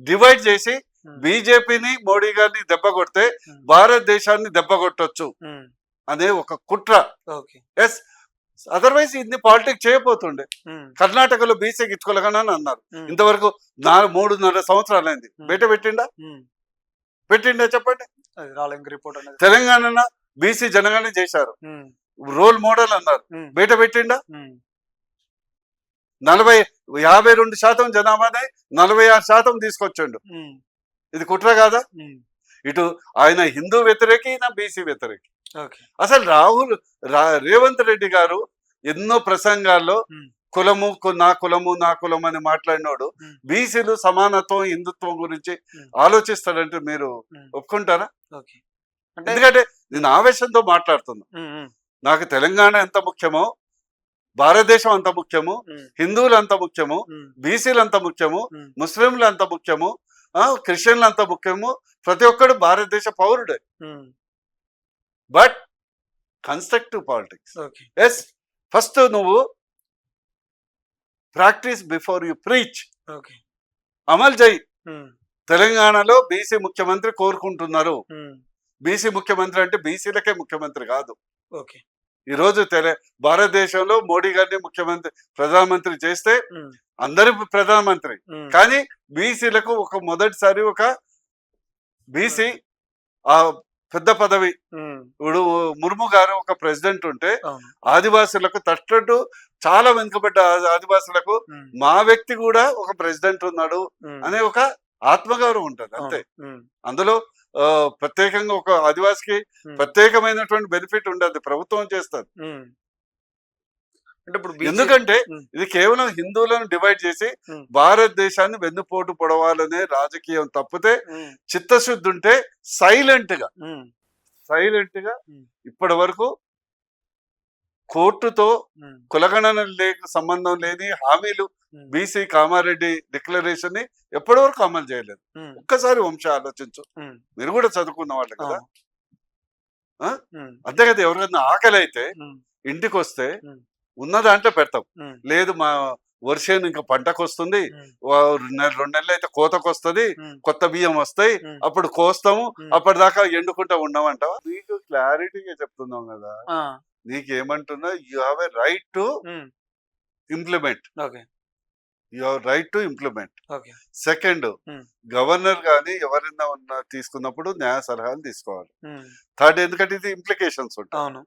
డివైడ్ చేసి ఉమ్, బీజేపీని మోడీ గారిని దెబ్బ కొడితే ఉమ్, భారతదేశాన్ని దెబ్బ కొట్టొచ్చు ఉమ్, అనే ఒక కుట్ర. ఓకే. ఎస్, అదర్వైజ్ ఇన్ని పాలిటిక్స్ చేయబోతుండే. ఉమ్, కర్ణాటకలో బీసీకి ఇచ్చుకోలేగనని అన్నారు. ఉమ్, ఇంతవరకు 3.5 సంవత్సరాలైంది. బయట పెట్టిండా? ఉమ్. పెట్టిండా చెప్పండి. అది రాలింగ్ రిపోర్ట్ అనేది. తెలంగాణ బీసీ జనగానే చేశారు, ఉమ్, రోల్ మోడల్ అన్నారు. ఉమ్, బయట పెట్టిండా? ఉమ్, 52% జనాభానే 46% తీసుకొచ్చిండు. ఉమ్, ఇది కుట్ర కాదా? ఉమ్, ఇటు ఆయన హిందూ వ్యతిరేకి, ఈయన బీసీ వ్యతిరేకి. ఓకే. అసలు రేవంత్ రెడ్డి గారు ఎన్నో ప్రసంగాల్లో ఉమ్, కులము నా కులము అని మాట్లాడినోడు ఉమ్, బీసీలు సమానత్వం హిందుత్వం గురించి ఉమ్, ఆలోచిస్తాడంటే మీరు ఉమ్, ఒప్పుకుంటారా? ఓకే. అంటే ఎందుకంటే నేను ఆవేశంతో మాట్లాడుతున్నా. ఉమ్, ఉమ్, నాకు తెలంగాణ ఎంత ముఖ్యమో, భారతదేశం అంత ముఖ్యము, ఉమ్, హిందువులు అంత ముఖ్యము, ఉమ్, బీసీలు అంత ముఖ్యము, ఉమ్, ముస్లింలు అంత ముఖ్యము, క్రిస్టియన్లు అంత ముఖ్యము. ప్రతి ఒక్కడు భారతదేశ పౌరుడే. Um, but constructive politics. Okay. Yes, first నువ్వు practice before you preach. Okay. అమలు చేయి. ఉమ్, తెలంగాణలో బీసీ ముఖ్యమంత్రి కోరుకుంటున్నారు. ఉమ్, బీసీ ముఖ్యమంత్రి అంటే బీసీలకే ముఖ్యమంత్రి కాదు. ఓకే. ఈ రోజు భారతదేశంలో మోడీ గారిని ప్రధానమంత్రి చేస్తే ఉమ్, అందరి ప్రధానమంత్రి, ఉమ్, కానీ బీసీలకు ఒక మొదటిసారి ఒక బీసీ ఆ పెద్ద పదవి. ఉమ్, ఇప్పుడు ముర్ము గారు ఒక ప్రెసిడెంట్ ఉంటే అవును. ఆదివాసులకు తట్టట్టు చాలా వెనుకబడ్డ ఆదివాసులకు ఉమ్, మా వ్యక్తి కూడా ఒక ప్రెసిడెంట్ ఉన్నాడు ఉమ్, అనే ఒక ఆత్మగౌరవం ఉంటుంది అంతే. అవును. ఉమ్, అందులో ప్రత్యేకంగా ఒక ఆదివాసికి ఉమ్, ప్రత్యేకమైనటువంటి బెనిఫిట్ ఉండదు, ప్రభుత్వం చేస్తుంది. ఉమ్. అంటే ఇప్పుడు ఎందుకంటే ఉమ్, ఇది కేవలం హిందువులను డివైడ్ చేసి ఉమ్, భారతదేశాన్ని వెన్నుపోటు పొడవాలనే రాజకీయం తప్పితే, ఉమ్, చిత్తశుద్ధి ఉంటే సైలెంట్ గా ఉమ్, ఉమ్, ఇప్పటి వరకు కోర్టుతో ఉమ్, కులగణన సంబంధం లేని హామీలు ఉమ్, బీసీ కామారెడ్డి డిక్లరేషన్ ని ఎప్పటి వరకు అమలు చేయలేదు. ఉమ్, ఒక్కసారి వంశ ఆలోచించు. ఉమ్, మీరు కూడా చదువుకున్న వాళ్ళు కదా. అవును. ఆ? ఉమ్, అంతే కదా. ఎవరికైనా ఆకలి అయితే ఉమ్, ఇంటికి వస్తే ఉమ్, ఉన్న దాంట్లో పెడతాం. ఉమ్, లేదు మా వర్షం ఇంకా పంటకు వస్తుంది, ఉమ్, 2 నెలలు అయితే కోతకు వస్తుంది, ఉమ్, కొత్త బియ్యం వస్తాయి, ఉమ్, అప్పుడు కోస్తాము, ఉమ్, అప్పటిదాకా ఎండుకుంటా ఉన్నామంటావా? నీకు క్లారిటీగా చెప్తున్నాం కదా. ఆ, నీకేమంటున్నా, you have a right to um, implement. Okay. You have right to implement. Okay. Second, um, governor గాని ఎవరైనా తీసుకున్నప్పుడు న్యాయ సలహాలు తీసుకోవాలి. ఉమ్, థర్డ్, ఎందుకంటే ఇది ఇంప్లికేషన్స్ ఉంటాయి. అవును.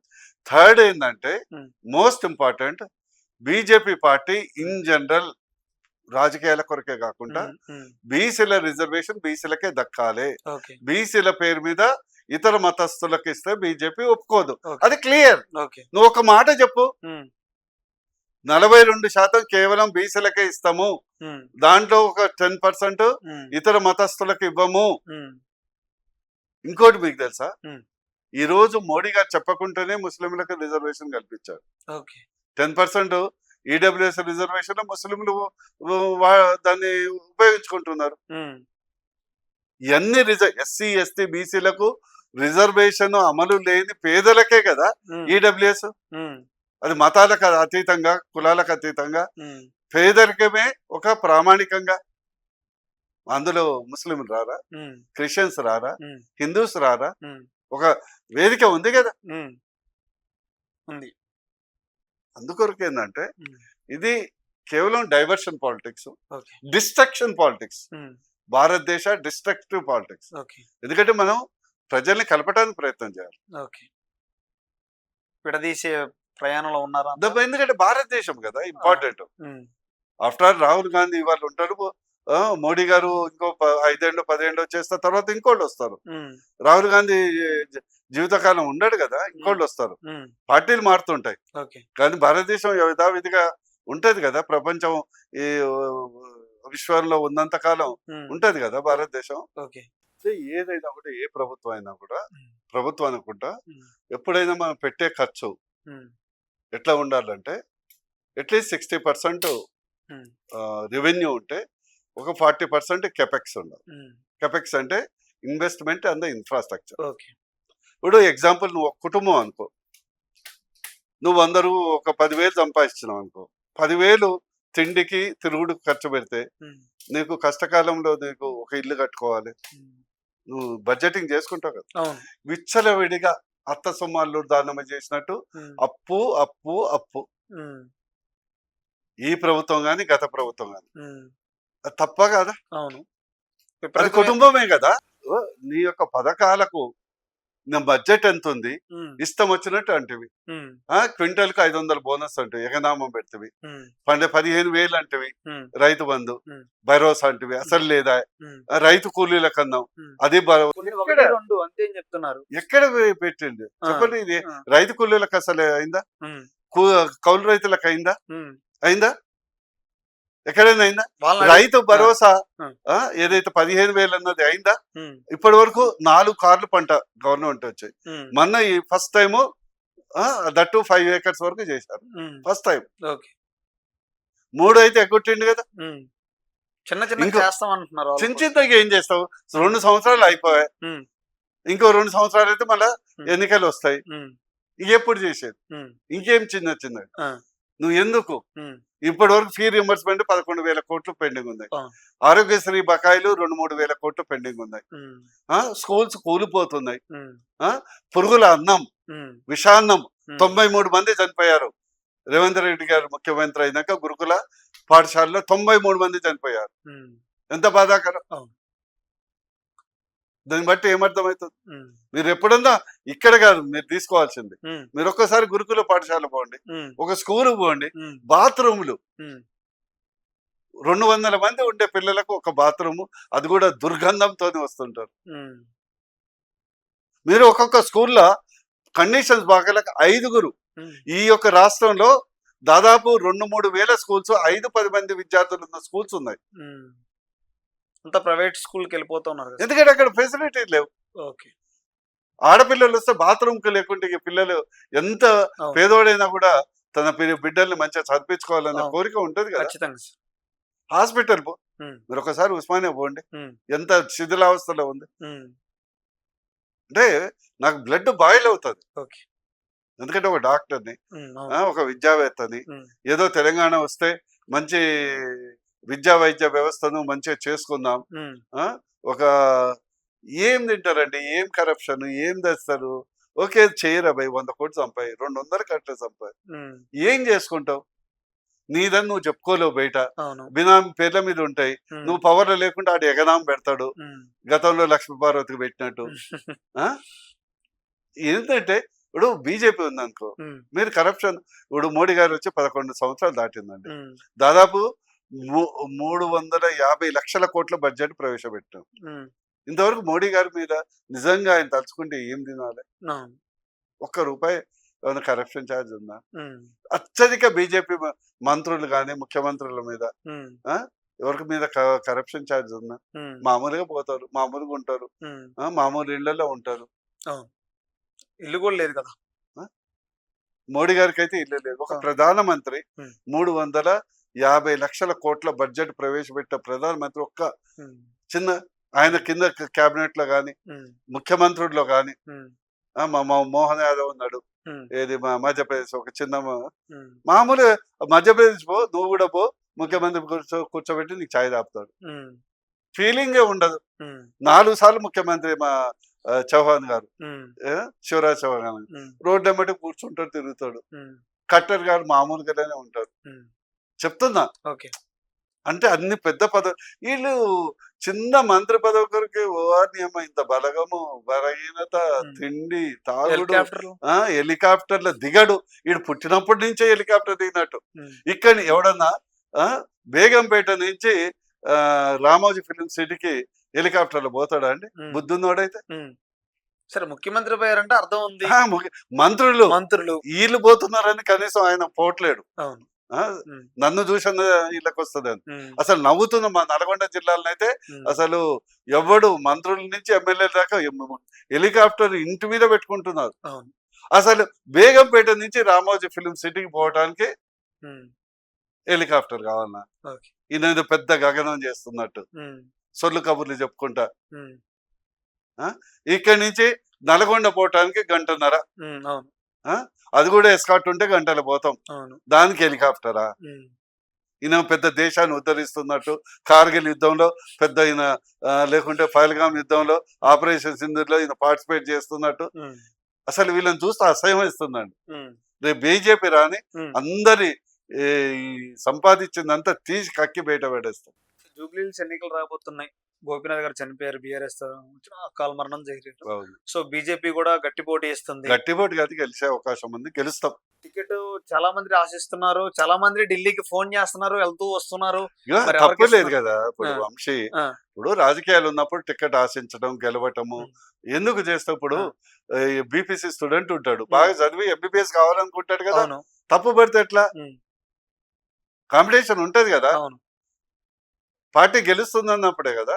థర్డ్ ఏంటంటే um, most important, BJP party in general రాజకీయాల కొరకే కాకుండా ఉమ్, ఉమ్, బీసీల రిజర్వేషన్ బీసీలకే దక్కాలి. ఓకే. బీసీల పేరు మీద ఇతర మతస్థులకు ఇస్తే బీజేపీ ఒప్పుకోదు. ఓకే. అది క్లియర్. ఓకే. నువ్వు ఒక మాట చెప్పు, ఉమ్, 42% కేవలం బీసీలకే ఇస్తాము, ఉమ్, దాంట్లో ఒక 10% ఉమ్, ఇతర మతస్థులకు ఇవ్వము. ఉమ్, ఇంకోటి మీకు తెలుసా, ఉమ్, ఈ రోజు మోడీ గారు చెప్పకుండానే ముస్లింలకు రిజర్వేషన్ కల్పించారు. ఓకే. 10% ఈడబ్ల్యూఎస్ రిజర్వేషన్ ముస్లింలు దాన్ని ఉపయోగించుకుంటున్నారు. ఇవన్నీ ఎస్సీ ఎస్టీ బీసీలకు రిజర్వేషన్ అమలు లేని పేదలకే కదా ఈడబ్ల్యూఎస్. అది మతాలకు అతీతంగా, కులాలకు అతీతంగా పేదరికమే ఒక ప్రామాణికంగా. అందులో ముస్లింలు రారా, క్రిస్టియన్స్ రారా, హిందూస్ రారా? ఒక వేదిక ఉంది కదా. ఉంది. అందుకొరకు ఏంటంటే ఇది కేవలం డైవర్షన్ పాలిటిక్స్, డిస్ట్రక్షన్ పాలిటిక్స్, భారతదేశ డిస్ట్రక్టివ్ పాలిటిక్స్. ఎందుకంటే మనం ప్రజల్ని కలపడానికి ప్రయత్నం చేయాలి. విడదీసే ప్రయాణంలో ఉన్నారా? ఎందుకంటే భారతదేశం కదా important. After all Rahul Gandhi వాళ్ళు ఉంటారు, మోడీ గారు ఇంకో 5 ఏళ్ళు 10 ఏళ్ళు చేస్తారు, తర్వాత ఇంకోళ్ళు వస్తారు. రాహుల్ గాంధీ జీవితకాలం ఉండడు కదా, ఇంకోళ్ళు వస్తారు. పార్టీలు మారుతుంటాయి కానీ భారతదేశం యథావిధిగా ఉంటది కదా. ప్రపంచం ఈ విశ్వంలో ఉన్నంత కాలం ఉంటది కదా భారతదేశం. ఏదైనా కూడా, ఏ ప్రభుత్వం అయినా కూడా, ప్రభుత్వం అనుకుంటా ఎప్పుడైనా మనం పెట్టే ఖర్చు ఎట్లా ఉండాలంటే అట్లీస్ట్ 60% రెవెన్యూ ఉంటే ఒక 40% కెపెక్స్ ఉండాలి. కెపెక్స్ అంటే ఇన్వెస్ట్మెంట్ అండ్ ద ఇన్ఫ్రాస్ట్రక్చర్. ఇప్పుడు ఎగ్జాంపుల్, నువ్వు ఒక కుటుంబం అనుకో, నువ్వు అందరూ ఒక 10,000 సంపాదించినావు అనుకో, 10,000 తిండికి తిరుగుడు ఖర్చు పెడితే నీకు కష్టకాలంలో నీకు ఒక ఇల్లు కట్టుకోవాలి, నువ్వు బడ్జెటింగ్ చేసుకుంటావు కదా. విచ్చలవిడిగా అత్త సొమ్మాళ్ళు దానమ చేసినట్టు అప్పు అప్పు అప్పు. ఈ ప్రభుత్వం గాని గత ప్రభుత్వం గాని తప్ప కదా. అది కుటుంబమే కదా. నీ యొక్క పథకాలకు బడ్జెట్ ఎంత ఉంది, ఇష్టం వచ్చినట్టు అంటివి. క్వింటల్ కు 500 బోనస్ అంటివి, ఎగనామం పెడతవి. 15,000 అంటివి రైతు బంధు, భరోసా అంటివి, అసలు లేదా రైతు కూలీల కన్నాం, అది చెప్తున్నారు. ఎక్కడ పెట్టింది చెప్పండి. ఇది రైతు కూలీలకు అసలు అయిందా? కౌలు రైతులకు అయిందా? ఎక్కడైనా అయిందా? రైతు భరోసా ఏదైతే 15,000 అన్నది అయిందా? ఇప్పటి వరకు 4 కార్లు పంట గవర్నమెంట్ వచ్చాయి. మొన్న ఈ ఫస్ట్ టైం దట్టు 5 acres వరకు చేశారు. ఫస్ట్ టైం 3 అయితే ఎగ్గొట్టిండు కదా. చిన్న చిన్నగా ఏం చేస్తావు? 2 సంవత్సరాలు అయిపోయాయి, ఇంకో 2 సంవత్సరాలు అయితే మళ్ళా ఎన్నికలు వస్తాయి. ఎప్పుడు చేసేది? ఇంకేం చిన్నది నువ్వు ఎందుకు? ఇప్పటి వరకు ఫీ రియంబర్స్మెంట్ 11,000 కోట్లు పెండింగ్ ఉన్నాయి. ఆరోగ్యశ్రీ బకాయిలు 2-3 వేల కోట్లు పెండింగ్ ఉన్నాయి. స్కూల్స్ కూలిపోతున్నాయి. పురుగుల అన్నం, విషాన్నం, 93 మంది చనిపోయారు. రేవంత్ రెడ్డి గారు ముఖ్యమంత్రి అయినాక గురుకుల పాఠశాలలో 93 మంది చనిపోయారు. ఎంత బాధాకరం. దాన్ని బట్టి ఏమర్థమవుతుంది? మీరు ఎప్పుడన్నా ఇక్కడ కాదు మీరు తీసుకోవాల్సింది, మీరు ఒక్కసారి గురుకుల పాఠశాల పోండి, ఒక స్కూల్ పోండి, బాత్రూములు 200 మంది ఉండే పిల్లలకు ఒక బాత్రూము, అది కూడా దుర్గంధంతో వస్తుంటారు. మీరు ఒక్కొక్క స్కూల్లో కండిషన్స్ బాగాలేక 5గురు. ఈ యొక్క రాష్ట్రంలో దాదాపు 2-3 వేల స్కూల్స్, 5-10 మంది విద్యార్థులు ఉన్న స్కూల్స్ ఉన్నాయి. అంతా ప్రైవేట్ స్కూల్కి వెళ్ళిపోతున్నారు ఎందుకంటే అక్కడ ఫెసిలిటీ లేవు. ఆడపిల్లలు వస్తే బాత్రూమ్ కి లేకుంటే పిల్లలు ఎంత పేదోడైనా కూడా తన బిడ్డల్ని మంచిగా చదివించుకోవాలన్న కోరిక ఉంటది కదా. హాస్పిటల్ పో, మీరు ఒకసారి ఉస్మానియా పోండి, ఎంత శిథిలావస్థలో ఉంది. అంటే నాకు బ్లడ్ బాయిల్ అవుతుంది. ఎందుకంటే ఒక డాక్టర్ని, ఒక విద్యావేత్తని, ఏదో తెలంగాణ వస్తే మంచి విద్యా వైద్య వ్యవస్థను మంచిగా చేసుకుందాం, ఒక ఏం తింటారండి, ఏం కరప్షన్, ఏం తెస్తారు, ఓకే చేయరా భయ్, 100 కోట్లు సంపాయి, 200 కట్ల సంపాయి, ఏం చేసుకుంటావు? నీదని నువ్వు చెప్పుకోలేవు బయట, బినామీ పేర్ల మీద ఉంటాయి. నువ్వు పవర్ లో లేకుండా ఆడు ఎగనాం పెడతాడు, గతంలో లక్ష్మీపార్వతికి పెట్టినట్టు. ఏంటంటే ఇప్పుడు బీజేపీ ఉందనుకో, మీరు కరప్షన్, ఇప్పుడు మోడీ గారు వచ్చి 11 సంవత్సరాలు దాటిందండి, దాదాపు 350 లక్షల కోట్ల బడ్జెట్ ప్రవేశపెట్టాం. ఇంతవరకు మోడీ గారి మీద నిజంగా ఆయన తలుచుకుంటే ఏం తినాలి? ₹1 ఏమైనా కరప్షన్ ఛార్జ్ ఉందా? అత్యధిక బీజేపీ మంత్రులు కానీ ముఖ్యమంత్రుల మీద ఎవరి మీద కరప్షన్ ఛార్జ్ ఉందా? మామూలుగా పోతారు, మామూలుగా ఉంటారు, మామూలు ఇళ్లలో ఉంటారు. ఇల్లు కూడా లేదు కదా. మోడీ గారికి అయితే ఇల్లు లేదు. ఒక ప్రధానమంత్రి 350 లక్షల కోట్ల బడ్జెట్ ప్రవేశపెట్టిన ప్రధానమంత్రి ఒక్క చిన్న ఆయన కింద కేబినెట్ లో గాని ముఖ్యమంత్రుల్లో గాని మోహన్ యాదవ్ ఉన్నాడు, ఏది మధ్యప్రదేశ్ ఒక చిన్న మామూలు మధ్యప్రదేశ్ పో, నువ్వు కూడా పో, ముఖ్యమంత్రి కూర్చోబెట్టి నీకు ఛాయ్ తాపుతాడు. ఫీలింగే ఉండదు. 4 సార్లు ముఖ్యమంత్రి మా చౌహాన్ గారు, శివరాజ్ చౌహాన్ రోడ్డు ఎమ్మటి కూర్చుంటాడు, తిరుగుతాడు. ఖట్టర్ గారు మామూలుగానే ఉంటారు. చెప్తున్నా అంటే అన్ని పెద్ద పదవి, వీళ్ళు చిన్న మంత్రి పదవి కొరకు ఓర్నియమ్మ ఇంత బలగము బలహీనత, తిండి తాగుడు, హెలికాప్టర్ల దిగడు. వీడు పుట్టినప్పటి నుంచే హెలికాప్టర్ దిగినట్టు. ఇక్కడ ఎవడన్నా బేగంపేట నుంచి రామోజీ ఫిలిం సిటీకి హెలికాప్టర్లో పోతాడా అండి? బుద్ధున్నోడైతే. సరే, ముఖ్యమంత్రి పోయారంటే అర్థం ఉంది. మంత్రులు వీళ్ళు పోతున్నారని కనీసం ఆయన పోట్లేడు. నన్ను చూసిన వీళ్ళకి వస్తుంది అని అసలు నవ్వుతున్న మా నల్గొండ జిల్లాలో అయితే అసలు ఎవడు మంత్రుల నుంచి ఎమ్మెల్యే దాకా హెలికాప్టర్ ఇంటి మీద పెట్టుకుంటున్నారు. అసలు బేగంపేట నుంచి రామోజీ ఫిలిం సిటీకి పోవడానికి హెలికాప్టర్ కావాలన్నా, ఈయన పెద్ద గగనం చేస్తున్నట్టు సొల్లు కబుర్లు చెప్పుకుంటా. ఇక్కడి నుంచి నల్గొండ పోవటానికి 1.5 గంటన్నర, అది కూడా ఎస్కాట్ ఉంటే గంటలు పోతాం, దానికి హెలికాప్టరా? ఈయన పెద్ద దేశాన్ని ఉద్ధరిస్తున్నట్టు, కార్గిల్ యుద్ధంలో పెద్ద ఈయన, లేకుంటే పహల్గామ్ యుద్ధంలో ఆపరేషన్ సింధూర్లో ఈయన పార్టిసిపేట్ చేస్తున్నట్టు. అసలు వీళ్ళని చూస్తే అసహ్యం ఇస్తుందండి. రేపు బీజేపీ రాని అందరి సంపాదించిందంతా తీసి కక్కి బయట పడేస్తాం. జూబ్లీహిల్స్ ఎన్నికలు రాబోతున్నాయి. గోపీనాథ్ గారు చనిపోయారు, బీఆర్ఎస్ అకాల మరణం జరిగింది. సో బీజేపీ కూడా గట్టి పోటీ ఇస్తుంది. గట్టి పోటీ కాదు, గెలిచే అవకాశం ఉంది, గెలుస్తాం. టికెట్ చాలా మంది ఆశిస్తున్నారు, చాలా మంది ఢిల్లీకి ఫోన్ చేస్తున్నారు, వెళ్తూ వస్తున్నారు. తప్పలేదు కదా. ఇప్పుడు వంశీ, ఇప్పుడు రాజకీయాలు ఉన్నప్పుడు టికెట్ ఆశించడం గెలవటము ఎందుకు చేస్తే, ఇప్పుడు బీపీసీ స్టూడెంట్ ఉంటాడు, బాగా చదివి ఎంబీబీఎస్ కావాలనుకుంటాడు కదా, తప్పు పడితే ఎట్లా? కాంపిటీషన్ ఉంటది కదా, పార్టీ గెలుస్తుంది అన్నప్పుడే కదా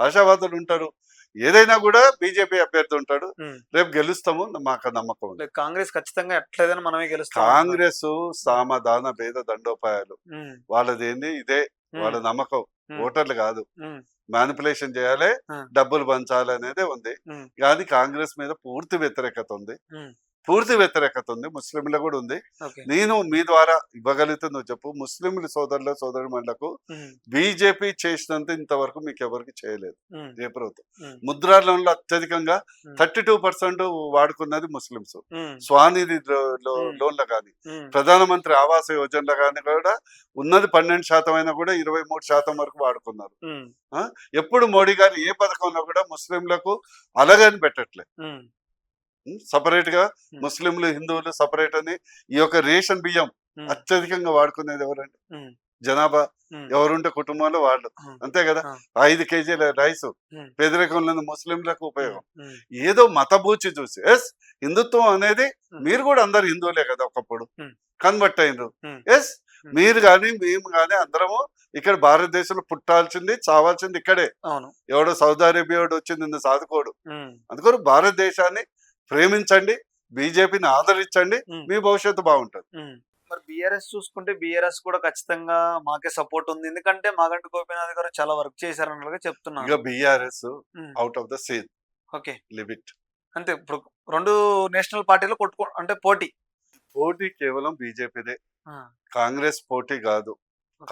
ఆశావాదులు ఉంటారు. ఏదైనా కూడా బీజేపీ అభ్యర్థి ఉంటాడు, రేపు గెలుస్తాము మాకు నమ్మకం ఉంది. కాంగ్రెస్ ఖచ్చితంగా ఎట్లయినా మనమే గెలుస్తాం. కాంగ్రెస్ సామధాన భేద దండోపాయాలు వాళ్ళది ఏంది, ఇదే వాళ్ళ నమ్మకం. ఓటర్లు కాదు, మ్యానిపులేషన్ చేయాలి, డబ్బులు పంచాలి అనేదే ఉంది. కానీ కాంగ్రెస్ మీద పూర్తి వ్యతిరేకత ఉంది, ముస్లింల కూడా ఉంది. నేను మీ ద్వారా ఇవ్వగలిగితే నువ్వు చెప్పు, ముస్లింల సోదరుల సోదరుమణులకు బీజేపీ చేసినంత ఇంతవరకు మీకు ఎవరికి చేయలేదు ఏ ప్రభుత్వం. ముద్రా లోన్లు అత్యధికంగా 32% వాడుకున్నది ముస్లింస్. స్వానిధి లోన్లు కానీ, ప్రధానమంత్రి ఆవాస యోజనలు కానీ కూడా ఉన్నది 12% అయినా కూడా 23% వరకు వాడుకున్నారు. ఎప్పుడు మోడీ గారు ఏ పథకంలో కూడా ముస్లింలకు అలాగని పెట్టట్లే. సపరేట్ గా ముస్లింలు హిందువులు సపరేట్ అని ఈ యొక్క రేషన్ బియ్యం అత్యధికంగా వాడుకునేది ఎవరండి? జనాభా ఎవరుంటే కుటుంబంలో వాళ్ళు, అంతే కదా. 5 కేజీల రైస్ పేదరికంలో ముస్లింలకు ఉపయోగం. ఏదో మతబూచి చూసి ఎస్ హిందుత్వం అనేది, మీరు కూడా అందరు హిందువులే కదా, ఒకప్పుడు కన్వర్ట్ అయినరు. ఎస్ మీరు గాని మేము గాని అందరము ఇక్కడ భారతదేశంలో పుట్టాల్సింది చావాల్సింది ఇక్కడే. ఎవడో సౌదీ అరేబియా వచ్చింది నిన్ను సాదుకోడు. అందుకని భారతదేశాన్ని ప్రేమించండి, బీజేపీని ఆదరించండి, మీ భవిష్యత్తు బాగుంటది. మరి బీఆర్ఎస్ చూసుకుంటే బీఆర్ఎస్ కూడా ఖచ్చితంగా మాకే సపోర్ట్ ఉంది, ఎందుకంటే మాగంటి గోపీనాథ్ గారు చాలా వర్క్ చేశారన్నట్టుగా చెప్తున్నారు. ఇక BRS out of the scene, okay, limit అంతే. ఇప్పుడు 2 నేషనల్ పార్టీలు అంటే పోటీ కేవలం బీజేపీదే, కాంగ్రెస్ పోటీ కాదు.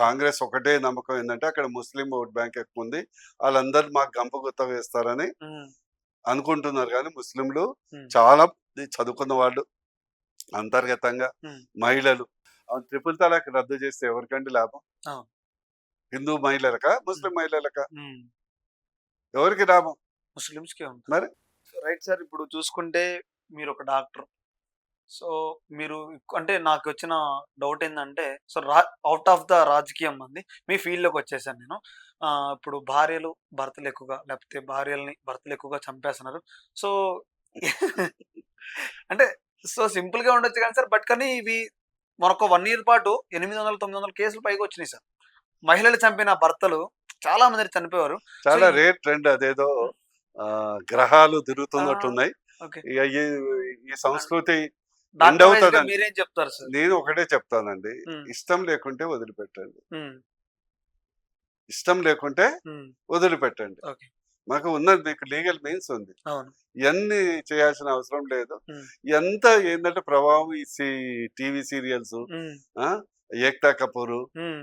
కాంగ్రెస్ ఒకటే నమ్మకం ఏంటంటే అక్కడ ముస్లిం ఓట్ బ్యాంక్ ఎక్కువ ఉంది, వాళ్ళందరూ మాకు గంప గుత్త వేస్తారని అనుకుంటున్నారు. కానీ ముస్లింలు చాలా చదువుకున్న వాళ్ళు, అంతర్గతంగా మహిళలు. 3 తలాక్ రద్దు చేస్తే ఎవరికండి లాభం? హిందూ మహిళలక, ముస్లిం మహిళలక? ఎవరికి లాభం? ముస్లిమ్స్ కే ఉంది. మరి రైట్ సార్, ఇప్పుడు చూసుకుంటే మీరు ఒక డాక్టర్, సో మీరు అంటే నాకు వచ్చిన డౌట్ ఏంటంటే, సో అవుట్ ఆఫ్ ద రాజకీయం మంది మీ ఫీల్డ్ లోకి వచ్చేసాను నేను. ఇప్పుడు భార్యలు భర్తలు ఎక్కువగా, లేకపోతే భార్యల్ని భర్తలు ఎక్కువగా చంపేస్తున్నారు. సో అంటే సో సింపుల్ గా ఉండొచ్చు కానీ సార్, బట్ కానీ ఇవి మనొక 1 year పాటు 800-900 కేసులు పైకి వచ్చినాయి సార్. మహిళలు చంపిన భర్తలు చాలా మంది చనిపోయారు. చాలా రేర్ ట్రెండ్, అదేదో గ్రహాలు తిరుగుతున్నట్టున్నాయి. ఈ సంస్కృతి డాక్టర్ వైస్ గా అవుతుందండి. మీరేం చెప్తారు సార్? నేను ఒకటే చెప్తానండి, ఉమ్, ఇష్టం లేకుంటే వదిలిపెట్టండి. ఉమ్, ఇష్టం లేకుంటే ఉమ్, వదిలిపెట్టండి. ఓకే. మాకు ఉన్నది, మీకు లీగల్ మీన్స్ ఉంది. అవును. ఇవన్నీ చేయాల్సిన అవసరం లేదు. ఉమ్, ఎంత ఏంటంటే ప్రభావం ఈ టీవీ సీరియల్స్, ఉమ్, ఏక్తా కపూర్, ఉమ్,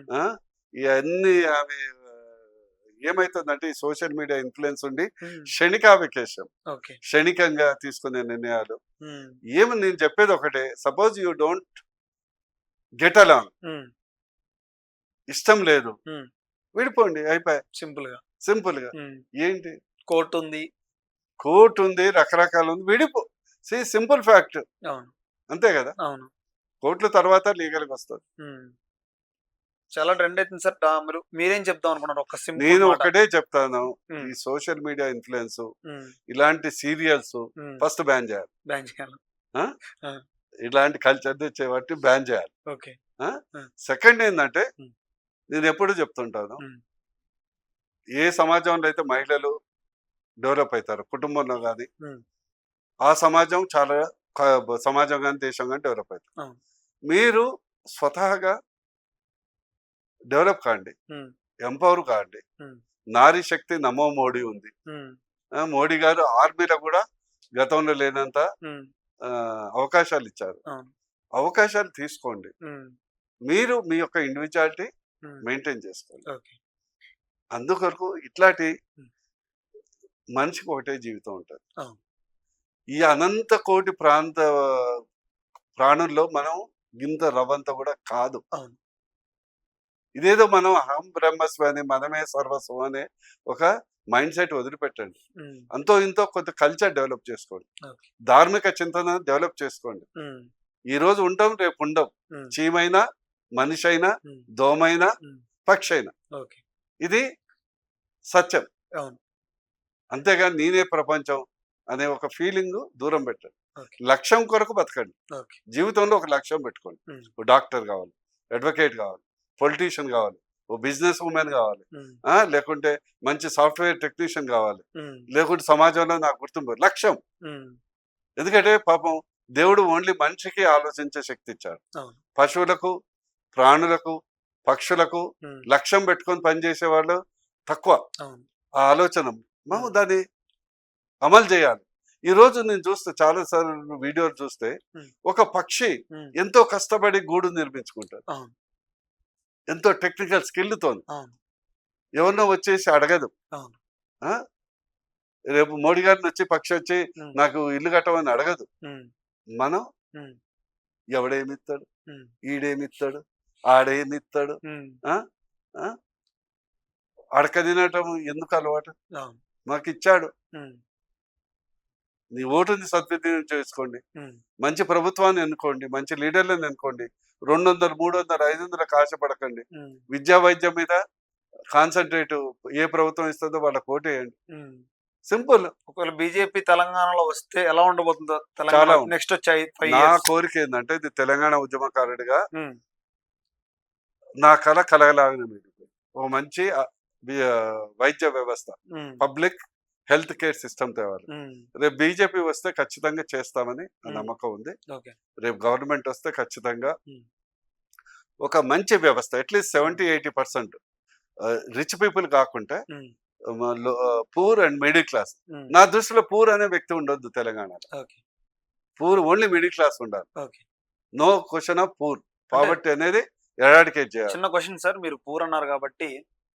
ఇవన్నీ ఆమె ఏమైతుందంటే ఈ సోషల్ మీడియా ఇన్ఫ్లుయెన్స్ ఉండి ఉమ్, క్షణికావేశం, ఓకే. క్షణికంగా తీసుకునే నిర్ణయాలు. ఉమ్, ఏమి నేను చెప్పేది ఒకటే, suppose you don't get along, um, ఇష్టం లేదు, ఉమ్, విడిపోండి, అయిపోయి సింపుల్ గా. సింపుల్ గా. ఉమ్, ఏంటి, కోర్టు ఉంది. కోర్టు ఉంది, రకరకాలు ఉంది, విడిపో. సింపుల్ ఫ్యాక్ట్, అవును. అంతే కదా. అవును. కోర్టుల తర్వాత లీగల్కి వస్తుంది. ఉమ్, చాలా ట్రెండ్ అవుతుంది సార్. మీరేం చెప్దాం అనుకున్నారు? ఒక సింపుల్ నేను మాట. ఒకటే చెప్తాను, ఉమ్, ఈ సోషల్ మీడియా ఇన్ఫ్లుయెన్స్, ఉమ్, ఇలాంటి సీరియల్స్ ఉమ్, ఫస్ట్ బ్యాన్ చేయాలి. బ్యాన్ చేయాలి. ఆ? ఆ, ఇలాంటి కల్చర్ తెచ్చే వాటి బ్యాన్ చేయాలి. ఓకే. సెకండ్ ఏంటంటే, ఉమ్, నేను ఎప్పుడు చెప్తుంటాను, ఉమ్, ఏ సమాజంలో అయితే మహిళలు డెవలప్ అవుతారు, కుటుంబంలో కానీ, ఉమ్, ఆ సమాజం చాలా సమాజం కానీ దేశం కానీ డెవలప్ అవుతారు. అవును. మీరు స్వతహాగా డెవలప్ కాండి, ఉమ్, ఎంపవర్ కాండి. ఉమ్, నారీ శక్తి నమో మోడీ ఉంది. ఉమ్, మోడీ గారు ఆర్మీలో కూడా గతంలో లేనంత ఉమ్, ఆ, అవకాశాలు ఇచ్చారు. అవును. అవకాశాలు తీసుకోండి. ఉమ్, మీరు మీ యొక్క ఇండివిజువాలిటీ ఉమ్, మెయింటైన్ చేసుకోండి. ఓకే. అందుకొరకు ఇట్లాంటి ఉమ్, మనిషికి ఒకటే జీవితం ఉంటుంది. అవును. ఈ అనంత కోటి ప్రాణుల్లో మనం ఇంత రవ్వంత కూడా కాదు. అవును. ఇదేదో మనం అహం బ్రహ్మస్మి అని, మనమే సర్వస్వం అనే ఒక మైండ్ సెట్ వదిలిపెట్టండి. ఉమ్, అంతో ఇంతో కొంత కల్చర్ డెవలప్ చేసుకోండి, ఓకే. ధార్మిక చింతన డెవలప్ చేసుకోండి. ఉమ్, ఈ రోజు ఉంటాం, రేపు ఉండం. ఉమ్, చీమైనా, మనిషి అయినా, ఉమ్, దోమైనా, ఉమ్, పక్షి అయినా, ఓకే. ఇది సత్యం. అవును. అంతేగాని నేనే ప్రపంచం అనే ఒక ఫీలింగ్ దూరం పెట్టండి. ఓకే. లక్ష్యం కొరకు బతకండి. ఓకే. జీవితంలో ఒక లక్ష్యం పెట్టుకోండి. ఉమ్, ఓ డాక్టర్ కావాలి, అడ్వకేట్ కావాలి, పొలిటీషియన్ కావాలి, ఓ బిజినెస్ ఉమెన్ కావాలి, ఉమ్, లేకుంటే మంచి సాఫ్ట్వేర్ టెక్నీషియన్ కావాలి, ఉమ్, లేకుంటే సమాజంలో నాకు గుర్తింపు, లక్ష్యం. ఉమ్, ఎందుకంటే పాపం దేవుడు ఓన్లీ మనిషికి ఆలోచించే శక్తి ఇచ్చాడు. అవును. పశువులకు, ప్రాణులకు, పక్షులకు ఉమ్, లక్ష్యం పెట్టుకొని పనిచేసే వాళ్ళు తక్కువ. అవును. ఆ ఆలోచన మనం ఉమ్, దాన్ని అమలు చేయాలి. ఈ రోజు నేను చూస్తే చాలా సార్లు వీడియోలు చూస్తే, ఉమ్, ఒక పక్షి ఉమ్, ఎంతో కష్టపడి గూడు నిర్మించుకుంటాడు, అవును. ఎంతో టెక్నికల్ స్కిల్తో. అవును. ఎవరినో వచ్చేసి అడగదు. అవును. ఆ రేపు మోడీ గారిని వచ్చి పక్షి వచ్చి ఉమ్, నాకు ఇల్లు కట్టమని అడగదు. ఉమ్, మనం ఉమ్, ఎవడేమిస్తాడు, ఉమ్, ఈడేమిస్తాడు, ఆడేమిస్తాడు, ఉమ్, ఆ ఆ? అడక తినటం ఎందుకు అలవాటు? అవును. మాకు ఇచ్చాడు, ఉమ్, నీ ఓటుని సద్వినియోగం చేసుకోండి, ఉమ్, మంచి ప్రభుత్వాన్ని ఎన్నుకోండి, మంచి లీడర్లను ఎన్నుకోండి. 200, 300, 500 ఆశపడకండి. ఉమ్, విద్యా వైద్యం మీద కాన్సన్ట్రేట్ ఏ ప్రభుత్వం ఇస్తుందో వాళ్ళకి ఓటేయండి. ఉమ్. సింపుల్. ఒకవేళ బీజేపీ తెలంగాణలో వస్తే ఎలా ఉండబోతుందో తెలంగాణ చాలా నెక్స్ట్ వచ్చే 5 నా years? కోరిక ఏంటంటే, ఇది తెలంగాణ ఉద్యమకారుడిగా ఉమ్, నా కళ కలగలాగిన మీరు ఓ మంచి వైద్య వ్యవస్థ, ఉమ్, పబ్లిక్ హెల్త్ కేర్ సిస్టమ్ తేవాలి. ఉమ్, రేపు బీజేపీ వస్తే ఖచ్చితంగా చేస్తామని నా ఉమ్, నమ్మకం ఉంది. ఓకే. రేపు గవర్నమెంట్ వస్తే ఖచ్చితంగా ఉమ్, ఒక మంచి వ్యవస్థ, అట్లీస్ట్ 70-80% రిచ్ పీపుల్ కాకుండా um, poor and middle class. Um, నా దృష్టిలో పూర్ అనే వ్యక్తి ఉండొద్దు తెలంగాణలో. Okay. Poor only middle class ఉండాలి. Okay. No question of poor. Poverty అనేది ఎరాడికేట్ చేయాలి. చిన్న క్వశ్చన్ సార్, మీరు పూర్ అన్నారు కాబట్టి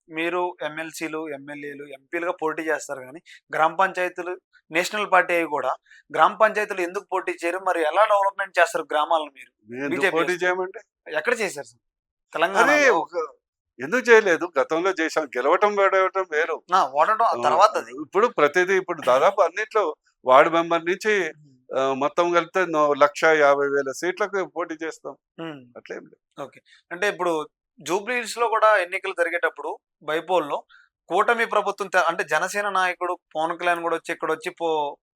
మీరు ఎమ్మెల్సీలు, ఎమ్మెల్యేలు, ఎంపీలుగా పోటీ చేస్తారు కానీ గ్రామ పంచాయతీలు, నేషనల్ పార్టీ అవి కూడా గ్రామ పంచాయతీలు ఎందుకు పోటీ చేయరు? మరి ఎలా డెవలప్మెంట్ చేస్తారు గ్రామాలను? మీరు ఎందుకు బీజేపీ పోటీ వస్తే చేయమంటే, ఎక్కడ చేశారు సార్ అరే తెలంగాణలో? ఎందుకు చేయలేదు? గతంలో చేశాం. గెలవటం వేడవటం వేరు. ఓడటం తర్వాత అది. ఇప్పుడు ప్రతిదీ, ఇప్పుడు దాదాపు అన్నిట్లో వార్డు మెంబర్ నుంచి మొత్తం కలిపితే 1,50,000 సీట్లకు పోటీ చేస్తాం. ఉమ్, అట్లేం లేదు. ఓకే. అంటే ఇప్పుడు జూబ్లీహిల్స్ లో కూడా ఎన్నికలు జరిగేటప్పుడు బైపోల్లో కూటమి ప్రభుత్వం అంటే జనసేన నాయకుడు పవన్ కళ్యాణ్ కూడా వచ్చి ఇక్కడ వచ్చి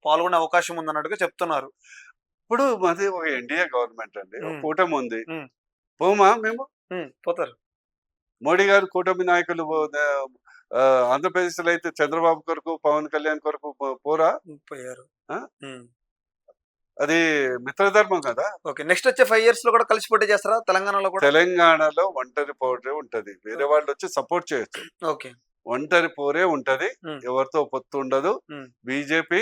పాల్గొనే అవకాశం ఉందన్నట్టుగా చెప్తున్నారు. ఇప్పుడు మాది ఒక ఎన్డీఏ గవర్నమెంట్ అండి, ఒక ఉమ్, కూటమి ఉంది. ఉమ్, పోమా మేము? పోతారు. మోడీ గారు కూటమి నాయకులు ఆంధ్రప్రదేశ్ లో అయితే చంద్రబాబు కొరకు, పవన్ కళ్యాణ్ కొరకు పోరా? పోయారు. ఆ? ఉమ్, అది మిత్రధర్మం కదా. ఓకే. నెక్స్ట్ వచ్చే 5 ఇయర్స్ లో కూడా కలిసి పోటీ చేస్తారా తెలంగాణలో కూడా? తెలంగాణలో ఒంటరి పోరే ఉంటది, వేరే వాళ్ళు వచ్చి సపోర్ట్ చేయొచ్చు. ఓకే. ఒంటరి పోరే ఉంటది, ఉమ్, ఎవరితో పొత్తు ఉండదు. ఉమ్, బీజేపీ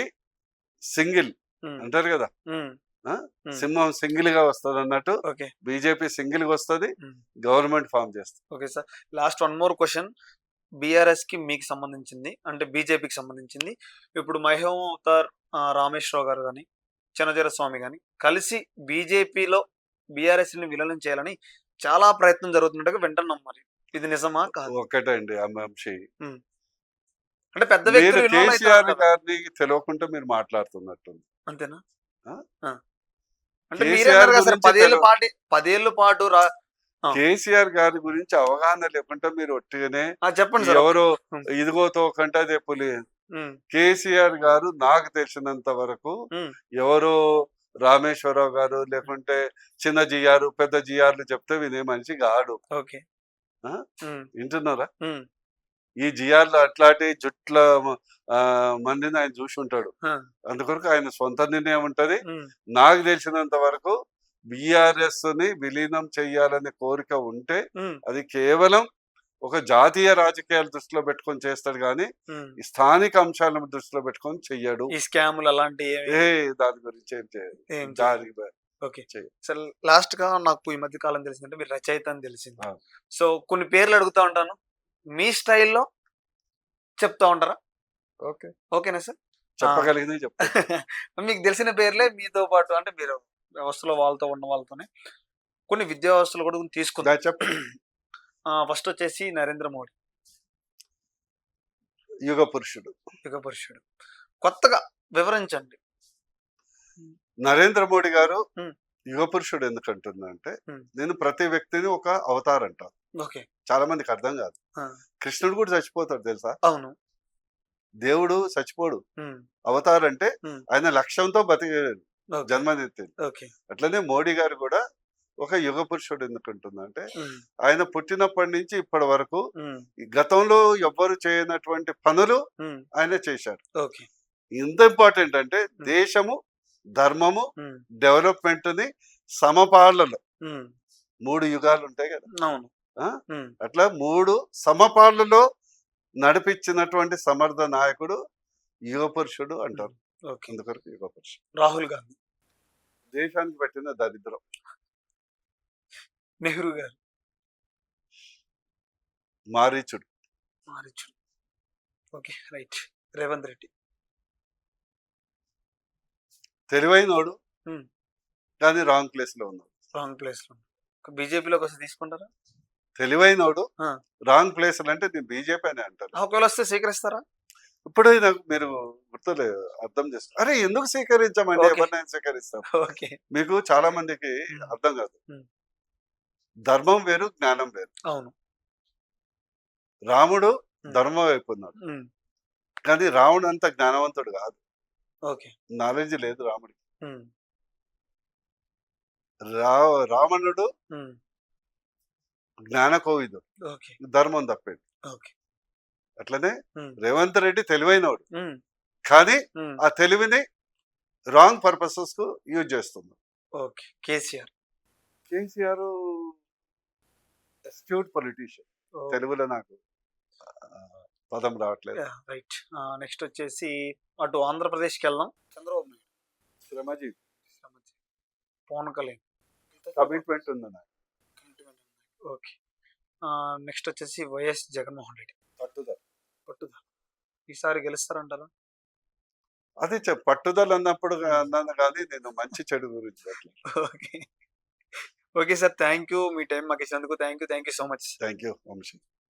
సింగిల్ ఉమ్, అంటారు కదా, ఉమ్, ఆ? ఉమ్. సింహం సింగిల్ గా వస్తుంది అన్నట్టు ఓకే. బీజేపీ సింగిల్ గా వస్తుంది, ఉమ్. గవర్నమెంట్ ఫామ్ చేస్తుంది. Okay sir. Last one more question. BRS కి మీకు సంబంధించింది, అంటే బీజేపీకి సంబంధించింది. ఇప్పుడు మహేవ్ అవతార్, రామేశ్వరరావు గారు కానీ, చినజీర స్వామి కానీ కలిసి బీజేపీలో బీఆర్ఎస్ ని విలీనం చేయాలని చాలా ప్రయత్నం జరుగుతున్నట్టుగా వింటున్నాం. మరి ఇది నిజమా కాదు? ఒకటండి అంశి, అంటే పెద్ద మీరు వ్యక్తులు involve కేసీఆర్ అవుతారు కదా. గారిని తెలియకుండా మీరు మాట్లాడుతున్నట్టుంది. అంతేనా? ఆ? ఆ. అంటే మీరే కేసీఆర్ అన్నారు కదా సార్, గురించి 10 ఏళ్ళ పాటు ఆ. కేసీఆర్ గారి గురించి అవగాహన లేకుండా మీరు ఒట్టిగానే చెప్పండి సార్. ఎవరో ఉమ్, ఇదిగోతో కంటే అదే పులి. ఉమ్, కేసీఆర్ గారు నాకు తెలిసినంత వరకు ఉమ్, ఎవరో రామేశ్వరరావు గారు లేకుంటే చిన్న జిఆర్ పెద్ద జిఆర్లు చెప్తే వినే మనిషి కాడు. ఓకే. ఆ? ఉమ్, వింటున్నారా? ఉమ్, ఈ జిఆర్లు అట్లాంటి జుట్ల మందిని ఆయన చూసి ఉంటాడు. ఆ, అందుకొరకు ఆయన సొంత నిర్ణయం ఉంటది. ఉమ్, నాకు తెలిసినంత వరకు బిఆర్ఎస్ ని విలీనం చెయ్యాలనే కోరిక ఉంటే ఉమ్, అది కేవలం ఒక జాతీయ రాజకీయాల దృష్టిలో పెట్టుకొని చేస్తాడు, కానీ ఉమ్. ఈ స్థానిక అంశాలను దృష్టిలో పెట్టుకొని చెయ్యడు. ఈ స్కాములు అలాంటి దాని గురించి ఏం చేయడు. ఏం దానికి ఓకే. చెయ్యదు. సార్ లాస్ట్ గా నాకు ఈ మధ్య కాలం తెలిసిందంటే మీరు రచయిత అని తెలిసింది. ఆ. సో కొన్ని పేర్లు అడుగుతా ఉంటాను, మీ స్టైల్లో చెప్తా ఉంటారా? ఓకే, ఓకేనా సార్? చెప్పగలిగింది చెప్తా. మీకు తెలిసిన పేర్లే మీతో పాటు, అంటే మీరు వ్యవస్థలో వాళ్ళతో ఉన్న వాళ్ళతోనే కొన్ని విద్యా వ్యవస్థలు కూడా తీసుకుందాం. చెప్పండి. ఫస్ట్ వచ్చేసి నరేంద్ర మోడీ, యుగ పురుషుడు. యుగ పురుషుడు. కొత్తగా వివరించండి. నరేంద్ర మోడీ గారు ఉమ్. యుగ పురుషుడు ఎందుకు అంటున్నా అంటే, ఉమ్. నేను ప్రతి వ్యక్తిని ఒక అవతార్ అంటాను. ఓకే. చాలా మందికి అర్థం కాదు. కృష్ణుడు కూడా చచ్చిపోతాడు తెలుసా? అవును. దేవుడు చచ్చిపోడు. ఉమ్, అవతార్ అంటే ఉమ్. ఆయన లక్ష్యంతో బతికేది, ఓకే. జన్మనెత్తింది. ఓకే. అట్లనే మోడీ గారు కూడా ఒక యుగ పురుషుడు ఎందుకు అంటుందంటే, ఉమ్, ఆయన పుట్టినప్పటి నుంచి ఇప్పటి వరకు ఉమ్, ఈ గతంలో ఎవ్వరు చేయనటువంటి పనులు ఉమ్. ఆయన చేశారు. ఓకే. ఇంత ఇంపార్టెంట్ అంటే దేశము, ధర్మము, ఉమ్, డెవలప్మెంట్ ని సమపాళ్ళలో ఉమ్. 3 యుగాలు ఉంటాయి కదా. అవును. ఆ? ఉమ్, అట్లా 3 సమపాళ్ళలో నడిపించినటువంటి సమర్థ నాయకుడు యుగ పురుషుడు అంటారు. ఓకే. అందుకొరకు యుగ పురుషుడు. రాహుల్ గాంధీ, దేశానికి పెట్టిన దరిద్రం. నెహ్రూ గారు, మారీచుడు. మారిచు. Okay, right. రేవంత్ రెడ్డి, తెలివైనోడు ఉమ్. కానీ రాంగ్ ప్లేస్ లో ఉన్నాడు. రాంగ్ ప్లేస్ లో. బీజేపీలోకి వస్తే తీసుకుంటారా? తెలివైనోడు ఆ. రాంగ్ ప్లేస్ అంటే నేను బీజేపీ అని అంటాను. ఒకవేళ వస్తే స్వీకరిస్తారా? ఇప్పుడు నాకు మీరు గుర్తులేదు, అర్థం చేస్తారు. అరే ఎందుకు స్వీకరించామండి, ఓకే. ఎవరినైనా స్వీకరిస్తాం. ఓకే. మీకు చాలా మందికి అర్థం కాదు. ఉమ్. ధర్మం వేరు, జ్ఞానం వేరు. అవును. రాముడు ఉమ్. ధర్మం వైపు ఉన్నాడు, ఉమ్, కానీ రాముడు అంత జ్ఞానవంతుడు కాదు. ఓకే. నాలెడ్జ్ లేదు రాముడికి. ఉమ్, రావణుడు ఉమ్, జ్ఞాన కోవిదుడు, ఓకే. ధర్మం తప్పేది. ఓకే. అట్లనే ఉమ్, రేవంత్ రెడ్డి తెలివైనవాడు, ఉమ్, కానీ ఉమ్. ఆ తెలివిని రాంగ్ పర్పసెస్ కు యూజ్ చేస్తుంది. ఓకే. కేసీఆర్, కేసీఆర్ అస్ట్యూట్ పొలిటీషియన్. తెలుగులో నాకు పదం రావట్లేదు. రైట్. నెక్స్ట్ వచ్చేసి అటు ఆంధ్రప్రదేశ్కి వెళ్దాం. చంద్రబాబు నాయుడు, శ్రమజీవి, పవన్ కళ్యాణ్, కమిట్మెంట్ ఉంది నాకు, ఓకే. నెక్స్ట్ వచ్చేసి వైఎస్ జగన్మోహన్ రెడ్డి, పట్టుదల. పట్టుదల. ఈసారి గెలుస్తారంటారా? అది పట్టుదల అన్నప్పుడు అన్నాను, కానీ నేను మంచి చెడు గురించి అట్లా. Okay. Okay sir, thank you. మీ టైం మాకు ఇచ్చినందుకు thank you so much. Thank you Vamsi.